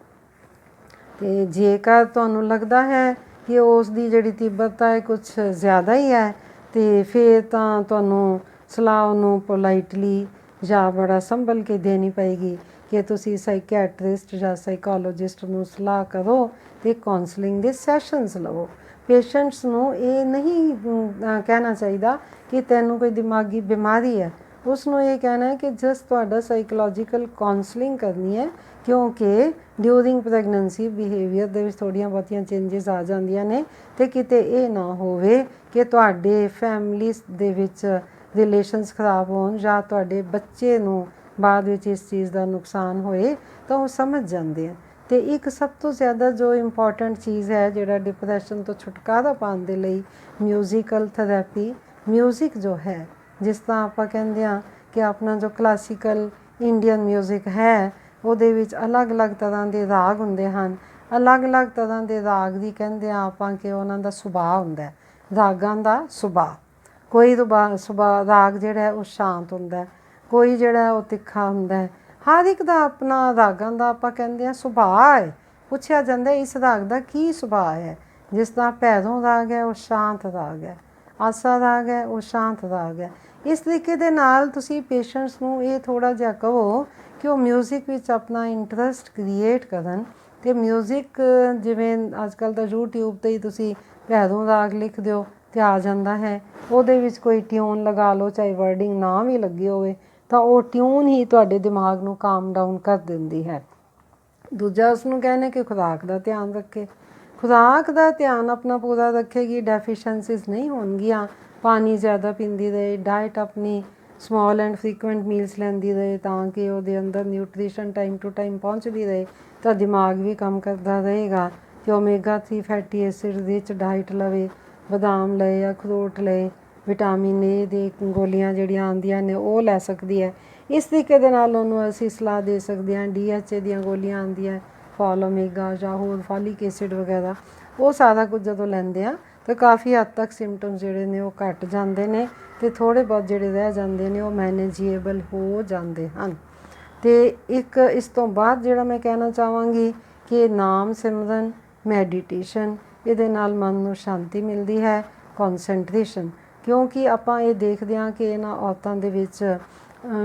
Speaker 1: ਅਤੇ ਜੇਕਰ ਤੁਹਾਨੂੰ ਲੱਗਦਾ ਹੈ ਕਿ ਉਸ ਦੀ ਜਿਹੜੀ ਤੀਬਰਤਾ ਹੈ ਕੁਛ ਜ਼ਿਆਦਾ ਹੀ ਹੈ ਅਤੇ ਫਿਰ ਤਾਂ ਤੁਹਾਨੂੰ ਸਲਾਹ ਉਹਨੂੰ ਪੋਲਾਈਟਲੀ ਜਾਂ ਬੜਾ ਸੰਭਲ ਕੇ ਦੇਣੀ ਪਏਗੀ ਕਿ ਤੁਸੀਂ ਸਾਈਕੈਟਰਿਸਟ ਜਾਂ ਸਾਈਕੋਲੋਜਿਸਟ ਨੂੰ ਸਲਾਹ ਕਰੋ ਅਤੇ ਕਾਉਂਸਲਿੰਗ ਦੇ ਸੈਸ਼ਨਸ ਲਵੋ। ਪੇਸ਼ੈਂਟਸ ਨੂੰ ਇਹ ਨਹੀਂ ਕਹਿਣਾ ਚਾਹੀਦਾ ਕਿ ਤੈਨੂੰ ਕੋਈ ਦਿਮਾਗੀ ਬਿਮਾਰੀ ਹੈ, ਉਸ ਨੂੰ ਇਹ ਕਹਿਣਾ ਹੈ ਕਿ ਜਸਟ ਤੁਹਾਡਾ ਸਾਈਕੋਲੋਜੀਕਲ ਕਾਉਂਸਲਿੰਗ ਕਰਨੀ ਹੈ, ਕਿਉਂਕਿ ਡਿਊਰਿੰਗ ਪ੍ਰੈਗਨੈਂਸੀ ਬਿਹੇਵੀਅਰ ਦੇ ਵਿੱਚ ਥੋੜ੍ਹੀਆਂ ਬਹੁਤੀਆਂ ਚੇਂਜਿਸ ਆ ਜਾਂਦੀਆਂ ਨੇ ਅਤੇ ਕਿਤੇ ਇਹ ਨਾ ਹੋਵੇ ਕਿ ਤੁਹਾਡੇ ਫੈਮਲੀਜ਼ ਦੇ ਵਿੱਚ ਰਿਲੇਸ਼ਨਸ ਖਰਾਬ ਹੋਣ ਜਾਂ ਤੁਹਾਡੇ ਬੱਚੇ ਨੂੰ ਬਾਅਦ ਵਿੱਚ ਇਸ ਚੀਜ਼ ਦਾ ਨੁਕਸਾਨ ਹੋਏ ਤਾਂ ਉਹ ਸਮਝ ਜਾਂਦੇ ਆ। ਅਤੇ ਇੱਕ ਸਭ ਤੋਂ ਜ਼ਿਆਦਾ ਜੋ ਇੰਪੋਰਟੈਂਟ ਚੀਜ਼ ਹੈ ਜਿਹੜਾ ਡਿਪਰੈਸ਼ਨ ਤੋਂ ਛੁਟਕਾਰਾ ਪਾਉਣ ਦੇ ਲਈ, ਮਿਊਜ਼ੀਕਲ ਥੈਰੇਪੀ। ਮਿਊਜ਼ਿਕ ਜੋ ਹੈ, ਜਿਸ ਤਰ੍ਹਾਂ ਆਪਾਂ ਕਹਿੰਦੇ ਹਾਂ ਕਿ ਆਪਣਾ ਜੋ ਕਲਾਸੀਕਲ ਇੰਡੀਅਨ ਮਿਊਜ਼ਿਕ ਹੈ ਉਹਦੇ ਵਿੱਚ ਅਲੱਗ-ਅਲੱਗ ਤਰ੍ਹਾਂ ਦੇ ਰਾਗ ਹੁੰਦੇ ਹਨ। ਅਲੱਗ-ਅਲੱਗ ਤਰ੍ਹਾਂ ਦੇ ਰਾਗ ਦੀ ਕਹਿੰਦੇ ਹਾਂ ਆਪਾਂ ਕਿ ਉਹਨਾਂ ਦਾ ਸੁਭਾਅ ਹੁੰਦਾ, ਰਾਗਾਂ ਦਾ ਸੁਭਾਅ। ਕੋਈ ਸੁਭਾਅ ਰਾਗ ਜਿਹੜਾ ਹੈ ਉਹ ਸ਼ਾਂਤ ਹੁੰਦਾ, ਕੋਈ ਜਿਹੜਾ ਉਹ ਤਿੱਖਾ ਹੁੰਦਾ। ਹਰ ਇੱਕ ਦਾ ਆਪਣਾ ਰਾਗਾਂ ਦਾ ਆਪਾਂ ਕਹਿੰਦੇ ਹਾਂ ਸੁਭਾਅ ਹੈ। ਪੁੱਛਿਆ ਜਾਂਦਾ ਇਸ ਰਾਗ ਦਾ ਕੀ ਸੁਭਾਅ ਹੈ। ਜਿਸ ਤਰ੍ਹਾਂ ਭੈਰੋਂ ਰਾਗ ਹੈ ਉਹ ਸ਼ਾਂਤ ਰਾਗ ਹੈ, ਆਸਾ ਰਾਗ ਹੈ ਉਹ ਸ਼ਾਂਤ ਰਾਗ ਹੈ। ਇਸ ਤਰੀਕੇ ਦੇ ਨਾਲ ਤੁਸੀਂ ਪੇਸ਼ੈਂਟਸ ਨੂੰ ਇਹ ਥੋੜ੍ਹਾ ਜਿਹਾ ਕਹੋ ਕਿ ਉਹ ਮਿਊਜ਼ਿਕ ਵਿੱਚ ਆਪਣਾ ਇੰਟਰਸਟ ਕ੍ਰੀਏਟ ਕਰਨ। ਅਤੇ ਮਿਊਜ਼ਿਕ ਜਿਵੇਂ ਅੱਜ ਕੱਲ੍ਹ ਤਾਂ ਯੂਟਿਊਬ 'ਤੇ ਹੀ ਤੁਸੀਂ ਭੈਰੋਂ ਰਾਗ ਲਿਖ ਦਿਓ ਅਤੇ ਆ ਜਾਂਦਾ ਹੈ। ਉਹਦੇ ਵਿੱਚ ਕੋਈ ਟਿਊਨ ਲਗਾ ਲਓ, ਚਾਹੇ ਵਰਡਿੰਗ ਨਾ ਵੀ ਲੱਗੀ ਹੋਵੇ ਤਾਂ ਉਹ ਟਿਊਨ ਹੀ ਤੁਹਾਡੇ ਦਿਮਾਗ ਨੂੰ ਕਾਮ ਡਾਊਨ ਕਰ ਦਿੰਦੀ ਹੈ। ਦੂਜਾ ਉਸਨੂੰ ਕਹਿੰਦੇ ਕਿ ਖੁਰਾਕ ਦਾ ਧਿਆਨ ਰੱਖੇ। ਖੁਰਾਕ ਦਾ ਧਿਆਨ ਆਪਣਾ ਪੂਰਾ ਰੱਖੇਗੀ, ਡੈਫੀਸ਼ੈਂਸੀਜ਼ ਨਹੀਂ ਹੋਣਗੀਆਂ। ਪਾਣੀ ਜ਼ਿਆਦਾ ਪੀਂਦੀ ਰਹੇ, ਡਾਇਟ ਆਪਣੀ ਸਮੋਲ ਐਂਡ ਫਰੀਕੁਐਂਟ ਮੀਲਸ ਲੈਂਦੀ ਰਹੇ ਤਾਂ ਕਿ ਉਹਦੇ ਅੰਦਰ ਨਿਊਟ੍ਰੀਸ਼ਨ ਟਾਈਮ ਟੂ ਟਾਈਮ ਪਹੁੰਚਦੀ ਰਹੇ ਤਾਂ ਦਿਮਾਗ ਵੀ ਕੰਮ ਕਰਦਾ ਰਹੇਗਾ। ਅਤੇ omega 3 fatty acid rich diet ਲਵੇ, ਬਦਾਮ ਲਏ, ਅਖਰੋਟ ਲਏ, ਵਿਟਾਮਿਨ ਏ ਦੇ ਗੋਲੀਆਂ ਜਿਹੜੀਆਂ ਆਉਂਦੀਆਂ ਨੇ ਉਹ ਲੈ ਸਕਦੀ ਹੈ। ਇਸ ਤਰੀਕੇ ਦੇ ਨਾਲ ਉਹਨੂੰ ਅਸੀਂ ਸਲਾਹ ਦੇ ਸਕਦੇ ਹਾਂ। DHA ਦੀਆਂ ਗੋਲੀਆਂ ਆਉਂਦੀਆਂ, ਫਾਲ ਓਮੇਗਾ ਜਾਂ ਹੋਰ ਫਾਲਿਕ ਐਸਿਡ ਵਗੈਰਾ, ਉਹ ਸਾਰਾ ਕੁਝ ਜਦੋਂ ਲੈਂਦੇ ਆ ਤਾਂ ਕਾਫੀ ਹੱਦ ਤੱਕ ਸਿੰਪਟਮਸ ਜਿਹੜੇ ਨੇ ਉਹ ਘੱਟ ਜਾਂਦੇ ਨੇ ਅਤੇ ਥੋੜ੍ਹੇ ਬਹੁਤ ਜਿਹੜੇ ਰਹਿ ਜਾਂਦੇ ਨੇ ਉਹ ਮੈਨੇਜੇਬਲ ਹੋ ਜਾਂਦੇ ਹਨ। ਅਤੇ ਇੱਕ ਇਸ ਤੋਂ ਬਾਅਦ ਜਿਹੜਾ ਮੈਂ ਕਹਿਣਾ ਚਾਹਾਂਗੀ ਕਿ ਨਾਮ ਸਿਮਰਨ, ਮੈਡੀਟੇਸ਼ਨ, ਇਹਦੇ ਨਾਲ ਮਨ ਨੂੰ ਸ਼ਾਂਤੀ ਮਿਲਦੀ ਹੈ, ਕੌਨਸੈਂਟਰੇਸ਼ਨ। ਕਿਉਂਕਿ ਆਪਾਂ ਇਹ ਦੇਖਦੇ ਹਾਂ ਕਿ ਇਹਨਾਂ ਔਰਤਾਂ ਦੇ ਵਿੱਚ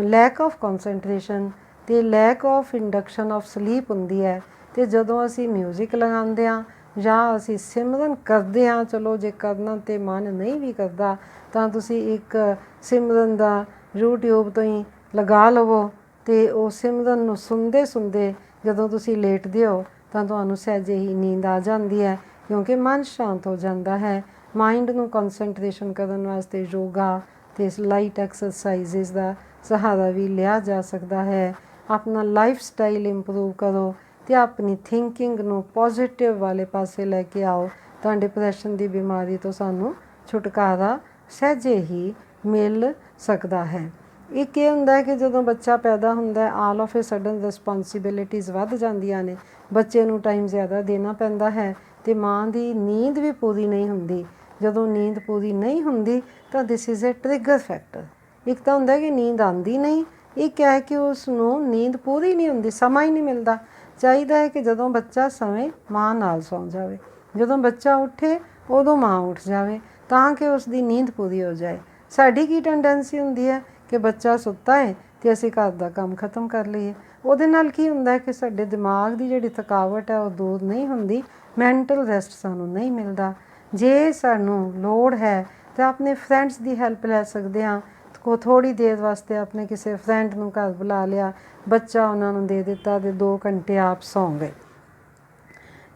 Speaker 1: ਲੈਕ ਆਫ ਕੌਨਸੈਂਟਰੇਸ਼ਨ ਅਤੇ lack of induction of sleep ਹੁੰਦੀ ਹੈ। ਅਤੇ ਜਦੋਂ ਅਸੀਂ ਮਿਊਜ਼ਿਕ ਲਗਾਉਂਦੇ ਹਾਂ ਜਾਂ ਅਸੀਂ ਸਿਮਰਨ ਕਰਦੇ ਹਾਂ, ਚਲੋ ਜੇ ਕਰਨਾ ਤੇ ਮਨ ਨਹੀਂ ਵੀ ਕਰਦਾ ਤਾਂ ਤੁਸੀਂ ਇੱਕ ਸਿਮਰਨ ਦਾ ਯੂਟਿਊਬ ਤੋਂ ਹੀ ਲਗਾ ਲਵੋ ਅਤੇ ਉਹ ਸਿਮਰਨ ਨੂੰ ਸੁਣਦੇ ਸੁਣਦੇ ਜਦੋਂ ਤੁਸੀਂ ਲੇਟਦੇ ਹੋ ਤਾਂ ਤੁਹਾਨੂੰ ਸਹਿਜੇ ਹੀ ਨੀਂਦ ਆ ਜਾਂਦੀ ਹੈ, ਕਿਉਂਕਿ ਮਨ ਸ਼ਾਂਤ ਹੋ ਜਾਂਦਾ ਹੈ। ਮਾਈਂਡ ਨੂੰ ਕੌਨਸੈਂਟਰੇਸ਼ਨ ਕਰਨ ਵਾਸਤੇ ਯੋਗਾ ਅਤੇ ਲਾਈਟ ਐਕਸਰਸਾਈਜ਼ਿਸ ਦਾ ਸਹਾਰਾ ਵੀ ਲਿਆ ਜਾ ਸਕਦਾ ਹੈ। ਆਪਣਾ ਲਾਈਫ ਸਟਾਈਲ ਇੰਪਰੂਵ ਕਰੋ ਅਤੇ ਆਪਣੀ ਥਿੰਕਿੰਗ ਨੂੰ ਪੋਜ਼ੀਟਿਵ ਵਾਲੇ ਪਾਸੇ ਲੈ ਕੇ ਆਓ ਤਾਂ ਡਿਪਰੈਸ਼ਨ ਦੀ ਬਿਮਾਰੀ ਤੋਂ ਸਾਨੂੰ ਛੁਟਕਾਰਾ ਸਹਿਜੇ ਹੀ ਮਿਲ ਸਕਦਾ ਹੈ। ਇੱਕ ਇਹ ਹੁੰਦਾ ਹੈ ਕਿ ਜਦੋਂ ਬੱਚਾ ਪੈਦਾ ਹੁੰਦਾ all of A sudden responsibilities ਵੱਧ ਜਾਂਦੀਆਂ ਨੇ, ਬੱਚੇ ਨੂੰ ਟਾਈਮ ਜ਼ਿਆਦਾ ਦੇਣਾ ਪੈਂਦਾ ਹੈ ਅਤੇ ਮਾਂ ਦੀ ਨੀਂਦ ਵੀ ਪੂਰੀ ਨਹੀਂ ਹੁੰਦੀ। ਜਦੋਂ ਨੀਂਦ ਪੂਰੀ ਨਹੀਂ ਹੁੰਦੀ ਤਾਂ this is a trigger factor. ਇੱਕ ਤਾਂ ਹੁੰਦਾ ਕਿ ਨੀਂਦ ਆਉਂਦੀ ਨਹੀਂ, ਇੱਕ ਹੈ ਕਿ ਉਸ ਨੂੰ ਨੀਂਦ ਪੂਰੀ ਨਹੀਂ ਹੁੰਦੀ, ਸਮਾਂ ਹੀ ਨਹੀਂ ਮਿਲਦਾ। ਚਾਹੀਦਾ ਹੈ ਕਿ ਜਦੋਂ ਬੱਚਾ ਸੌਵੇ ਮਾਂ ਨਾਲ ਸੌਂ ਜਾਵੇ, ਜਦੋਂ ਬੱਚਾ ਉੱਠੇ ਉਦੋਂ ਮਾਂ ਉੱਠ ਜਾਵੇ ਤਾਂ ਕਿ ਉਸ ਦੀ ਨੀਂਦ ਪੂਰੀ ਹੋ ਜਾਏ। ਸਾਡੀ ਕੀ ਟੈਂਡੈਂਸੀ ਹੁੰਦੀ ਹੈ ਕਿ ਬੱਚਾ ਸੁੱਤਾ ਹੈ ਅਤੇ ਅਸੀਂ ਘਰ ਦਾ ਕੰਮ ਖਤਮ ਕਰ ਲਈਏ। ਉਹਦੇ ਨਾਲ ਕੀ ਹੁੰਦਾ ਹੈ ਕਿ ਸਾਡੇ ਦਿਮਾਗ ਦੀ ਜਿਹੜੀ ਥਕਾਵਟ ਹੈ ਉਹ ਦੂਰ ਨਹੀਂ ਹੁੰਦੀ, ਮੈਂਟਲ ਰੈਸਟ ਸਾਨੂੰ ਨਹੀਂ ਮਿਲਦਾ। ਜੇ ਸਾਨੂੰ ਲੋੜ ਹੈ ਤਾਂ ਆਪਣੇ ਫਰੈਂਡਸ ਦੀ ਹੈਲਪ ਲੈ ਸਕਦੇ ਹਾਂ। ਥੋੜ੍ਹੀ ਦੇਰ ਵਾਸਤੇ ਆਪਣੇ ਕਿਸੇ ਫਰੈਂਡ ਨੂੰ ਘਰ ਬੁਲਾ ਲਿਆ, ਬੱਚਾ ਉਹਨਾਂ ਨੂੰ ਦੇ ਦਿੱਤਾ ਅਤੇ 2 ਘੰਟੇ ਆਪ ਸੌਂ ਗਏ।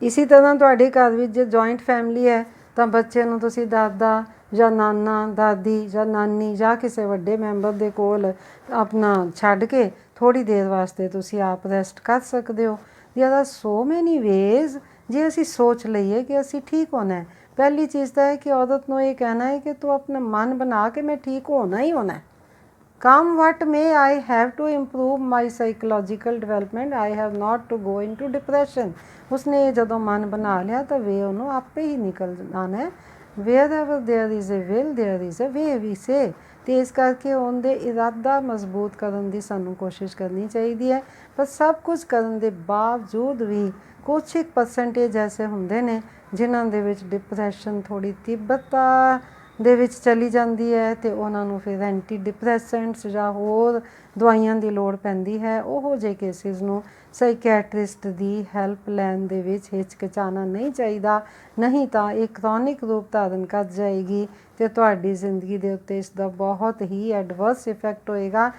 Speaker 1: ਇਸੀ ਤਰ੍ਹਾਂ ਤੁਹਾਡੇ ਘਰ ਵਿੱਚ ਜੇ ਜੁਆਇੰਟ ਫੈਮਿਲੀ ਹੈ ਤਾਂ ਬੱਚੇ ਨੂੰ ਤੁਸੀਂ ਦਾਦਾ ਜਾਂ ਨਾਨਾ, ਦਾਦੀ ਜਾਂ ਨਾਨੀ ਜਾਂ ਕਿਸੇ ਵੱਡੇ ਮੈਂਬਰ ਦੇ ਕੋਲ ਆਪਣਾ ਛੱਡ ਕੇ ਥੋੜ੍ਹੀ ਦੇਰ ਵਾਸਤੇ ਤੁਸੀਂ ਆਪ ਰੈਸਟ ਕਰ ਸਕਦੇ ਹੋ। ਦੇਅਰ ਆਰ ਸੋ ਮੈਨੀ ਵੇਜ਼। ਜੇ ਅਸੀਂ ਸੋਚ ਲਈਏ ਕਿ ਅਸੀਂ ਠੀਕ ਹੋਣਾ ਹੈ, ਪਹਿਲੀ ਚੀਜ਼ ਤਾਂ ਹੈ ਕਿ ਔਰਤ ਨੂੰ ਇਹ ਕਹਿਣਾ ਹੈ ਕਿ ਤੂੰ ਆਪਣਾ ਮਨ ਬਣਾ ਕੇ ਮੈਂ ਠੀਕ ਹੋਣਾ ਹੀ ਹੋਣਾ। Come what may, I have to improve my psychological development, I have not to go into depression। ਉਸਨੇ ਜਦੋਂ ਮਨ ਬਣਾ ਲਿਆ ਤਾਂ ਵੇ ਉਹਨੂੰ ਆਪੇ ਹੀ ਨਿਕਲ ਆਉਣਾ ਹੈ। wherever there is a will there is a way we say। ਅਤੇ ਇਸ ਕਰਕੇ ਉਹਦੇ ਇਰਾਦਾ ਮਜ਼ਬੂਤ ਕਰਨ ਦੀ ਸਾਨੂੰ ਕੋਸ਼ਿਸ਼ ਕਰਨੀ ਚਾਹੀਦੀ ਹੈ। ਪਰ ਸਭ ਕੁਝ ਕਰਨ ਦੇ ਬਾਵਜੂਦ ਵੀ ਕੁਛ ਇੱਕ ਪਰਸੈਂਟੇਜ ਐਸੇ ਹੁੰਦੇ ਨੇ ਜਿਨ੍ਹਾਂ ਦੇ ਵਿੱਚ ਡਿਪਰੈਸ਼ਨ ਥੋੜ੍ਹੀ ਤੀਬਰਤਾ ਦੇ ਵਿੱਚ ਚਲੀ ਜਾਂਦੀ ਹੈ ਅਤੇ ਉਹਨਾਂ ਨੂੰ ਫਿਰ ਐਂਟੀ ਡਿਪਰੈਸੈਂਟਸ ਜਾਂ ਹੋਰ ਦਵਾਈਆਂ ਦੀ ਲੋੜ ਪੈਂਦੀ ਹੈ। ਉਹੋ ਜਿਹੇ ਕੇਸਿਸ ਨੂੰ ਸਾਈਕੈਟਰਿਸਟ ਦੀ ਹੈਲਪ ਲੈਣ ਦੇ ਵਿੱਚ ਹਿਚਕਿਚਾਉਣਾ ਨਹੀਂ ਚਾਹੀਦਾ, ਨਹੀਂ ਤਾਂ ਇਹ ਕ੍ਰੋਨਿਕ ਰੂਪ ਧਾਰਨ ਕਰ ਜਾਏਗੀ ਅਤੇ ਤੁਹਾਡੀ ਜ਼ਿੰਦਗੀ ਦੇ ਉੱਤੇ ਇਸ ਦਾ ਬਹੁਤ ਹੀ ਐਡਵਰਸ ਇਫੈਕਟ ਹੋਏਗਾ।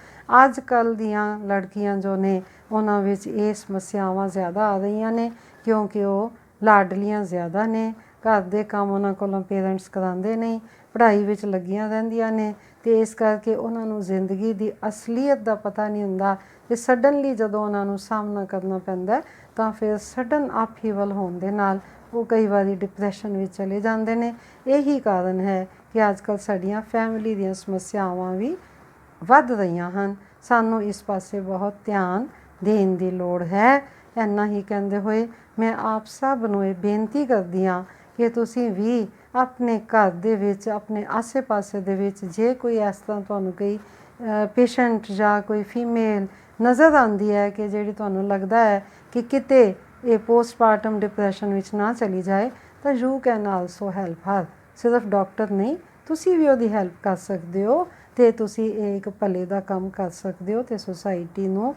Speaker 1: ਅੱਜ ਕੱਲ੍ਹ ਦੀਆਂ ਲੜਕੀਆਂ ਜੋ ਨੇ ਉਹਨਾਂ ਵਿੱਚ ਇਹ ਸਮੱਸਿਆਵਾਂ ਜ਼ਿਆਦਾ ਆ ਰਹੀਆਂ ਨੇ, ਕਿਉਂਕਿ ਉਹ ਲਾਡਲੀਆਂ ਜ਼ਿਆਦਾ ਨੇ, ਘਰ ਦੇ ਕੰਮ ਉਹਨਾਂ ਕੋਲੋਂ ਪੇਰੈਂਟਸ ਕਰਾਉਂਦੇ ਨਹੀਂ, ਪੜ੍ਹਾਈ ਵਿੱਚ ਲੱਗੀਆਂ ਰਹਿੰਦੀਆਂ ਨੇ ਅਤੇ ਇਸ ਕਰਕੇ ਉਹਨਾਂ ਨੂੰ ਜ਼ਿੰਦਗੀ ਦੀ ਅਸਲੀਅਤ ਦਾ ਪਤਾ ਨਹੀਂ ਹੁੰਦਾ ਅਤੇ ਸਡਨਲੀ ਜਦੋਂ ਉਹਨਾਂ ਨੂੰ ਸਾਹਮਣਾ ਕਰਨਾ ਪੈਂਦਾ ਤਾਂ ਫਿਰ ਸਡਨ ਅਪਹੀਵਲ ਹੋਣ ਦੇ ਨਾਲ ਉਹ ਕਈ ਵਾਰੀ ਡਿਪਰੈਸ਼ਨ ਵਿੱਚ ਚਲੇ ਜਾਂਦੇ ਨੇ। ਇਹੀ ਕਾਰਨ ਹੈ ਕਿ ਅੱਜ ਕੱਲ੍ਹ ਸਾਡੀਆਂ ਫੈਮਿਲੀ ਦੀਆਂ ਸਮੱਸਿਆਵਾਂ ਵੀ ਵੱਧ ਰਹੀਆਂ ਹਨ। ਸਾਨੂੰ ਇਸ ਪਾਸੇ ਬਹੁਤ ਧਿਆਨ ਦੇਣ ਦੀ ਲੋੜ ਹੈ। ਇੰਨਾ ਹੀ ਕਹਿੰਦੇ ਹੋਏ ਮੈਂ ਆਪ ਸਭ ਨੂੰ ਇਹ ਬੇਨਤੀ ਕਰਦੀ ਹਾਂ ਕਿ ਤੁਸੀਂ ਵੀ ਆਪਣੇ ਘਰ ਦੇ ਵਿੱਚ, ਆਪਣੇ ਆਸੇ ਪਾਸੇ ਦੇ ਵਿੱਚ ਜੇ ਕੋਈ ਇਸ ਤਰ੍ਹਾਂ ਤੁਹਾਨੂੰ ਕੋਈ ਪੇਸ਼ੈਂਟ ਜਾਂ ਕੋਈ ਫੀਮੇਲ ਨਜ਼ਰ ਆਉਂਦੀ ਹੈ ਕਿ ਜਿਹੜੀ ਤੁਹਾਨੂੰ ਲੱਗਦਾ ਹੈ ਕਿ ਕਿਤੇ ਇਹ ਪੋਸਟਮਾਰਟਮ ਡਿਪਰੈਸ਼ਨ ਵਿੱਚ ਨਾ ਚਲੀ ਜਾਏ, ਤਾਂ ਯੂ ਕੈਨ ਆਲਸੋ ਹੈਲਪ ਹਰ। ਸਿਰਫ ਡਾਕਟਰ ਨਹੀਂ, ਤੁਸੀਂ ਵੀ ਉਹਦੀ ਹੈਲਪ ਕਰ ਸਕਦੇ ਹੋ ਅਤੇ ਤੁਸੀਂ ਇਹ ਇੱਕ ਭਲੇ ਦਾ ਕੰਮ ਕਰ ਸਕਦੇ ਹੋ ਅਤੇ ਸੁਸਾਇਟੀ ਨੂੰ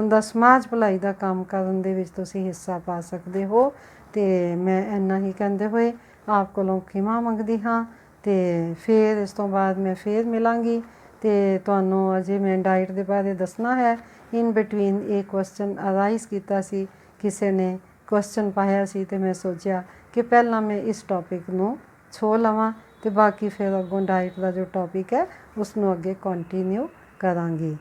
Speaker 1: ਦਾ ਸਮਾਜ ਭਲਾਈ ਦਾ ਕੰਮ ਕਰਨ ਦੇ ਵਿੱਚ ਤੁਸੀਂ ਹਿੱਸਾ ਪਾ ਸਕਦੇ ਹੋ। ਅਤੇ ਮੈਂ ਇੰਨਾ ਹੀ ਕਹਿੰਦੇ ਹੋਏ ਆਪ ਕੋਲੋਂ ਖਿਮਾ ਮੰਗਦੀ ਹਾਂ ਅਤੇ ਫਿਰ ਇਸ ਤੋਂ ਬਾਅਦ ਮੈਂ ਫਿਰ ਮਿਲਾਂਗੀ ਅਤੇ ਤੁਹਾਨੂੰ ਅਜੇ ਮੈਂ ਡਾਈਟ ਦੇ ਬਾਰੇ ਦੱਸਣਾ ਹੈ। ਇਨ ਬਿਟਵੀਨ ਇਹ ਕੁਐਸਚਨ ਅਰਾਈਜ਼ ਕੀਤਾ ਸੀ, ਕਿਸੇ ਨੇ ਕੁਐਸਚਨ ਪਾਇਆ ਸੀ ਅਤੇ ਮੈਂ ਸੋਚਿਆ ਕਿ ਪਹਿਲਾਂ ਮੈਂ ਇਸ ਟੌਪਿਕ ਨੂੰ ਛੋਹ ਲਵਾਂ ਅਤੇ ਬਾਕੀ ਫਿਰ ਅੱਗੋਂ ਡਾਈਟ ਦਾ ਜੋ ਟੌਪਿਕ ਹੈ ਉਸ ਨੂੰ ਅੱਗੇ ਕੰਟੀਨਿਊ ਕਰਾਂਗੀ।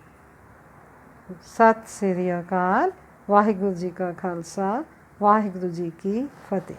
Speaker 1: ਸਤਿ ਸ੍ਰੀ ਅਕਾਲ। ਵਾਹਿਗੁਰੂ ਜੀ ਕਾ ਖਾਲਸਾ, ਵਾਹਿਗੁਰੂ ਜੀ ਕੀ ਫਤਿਹ।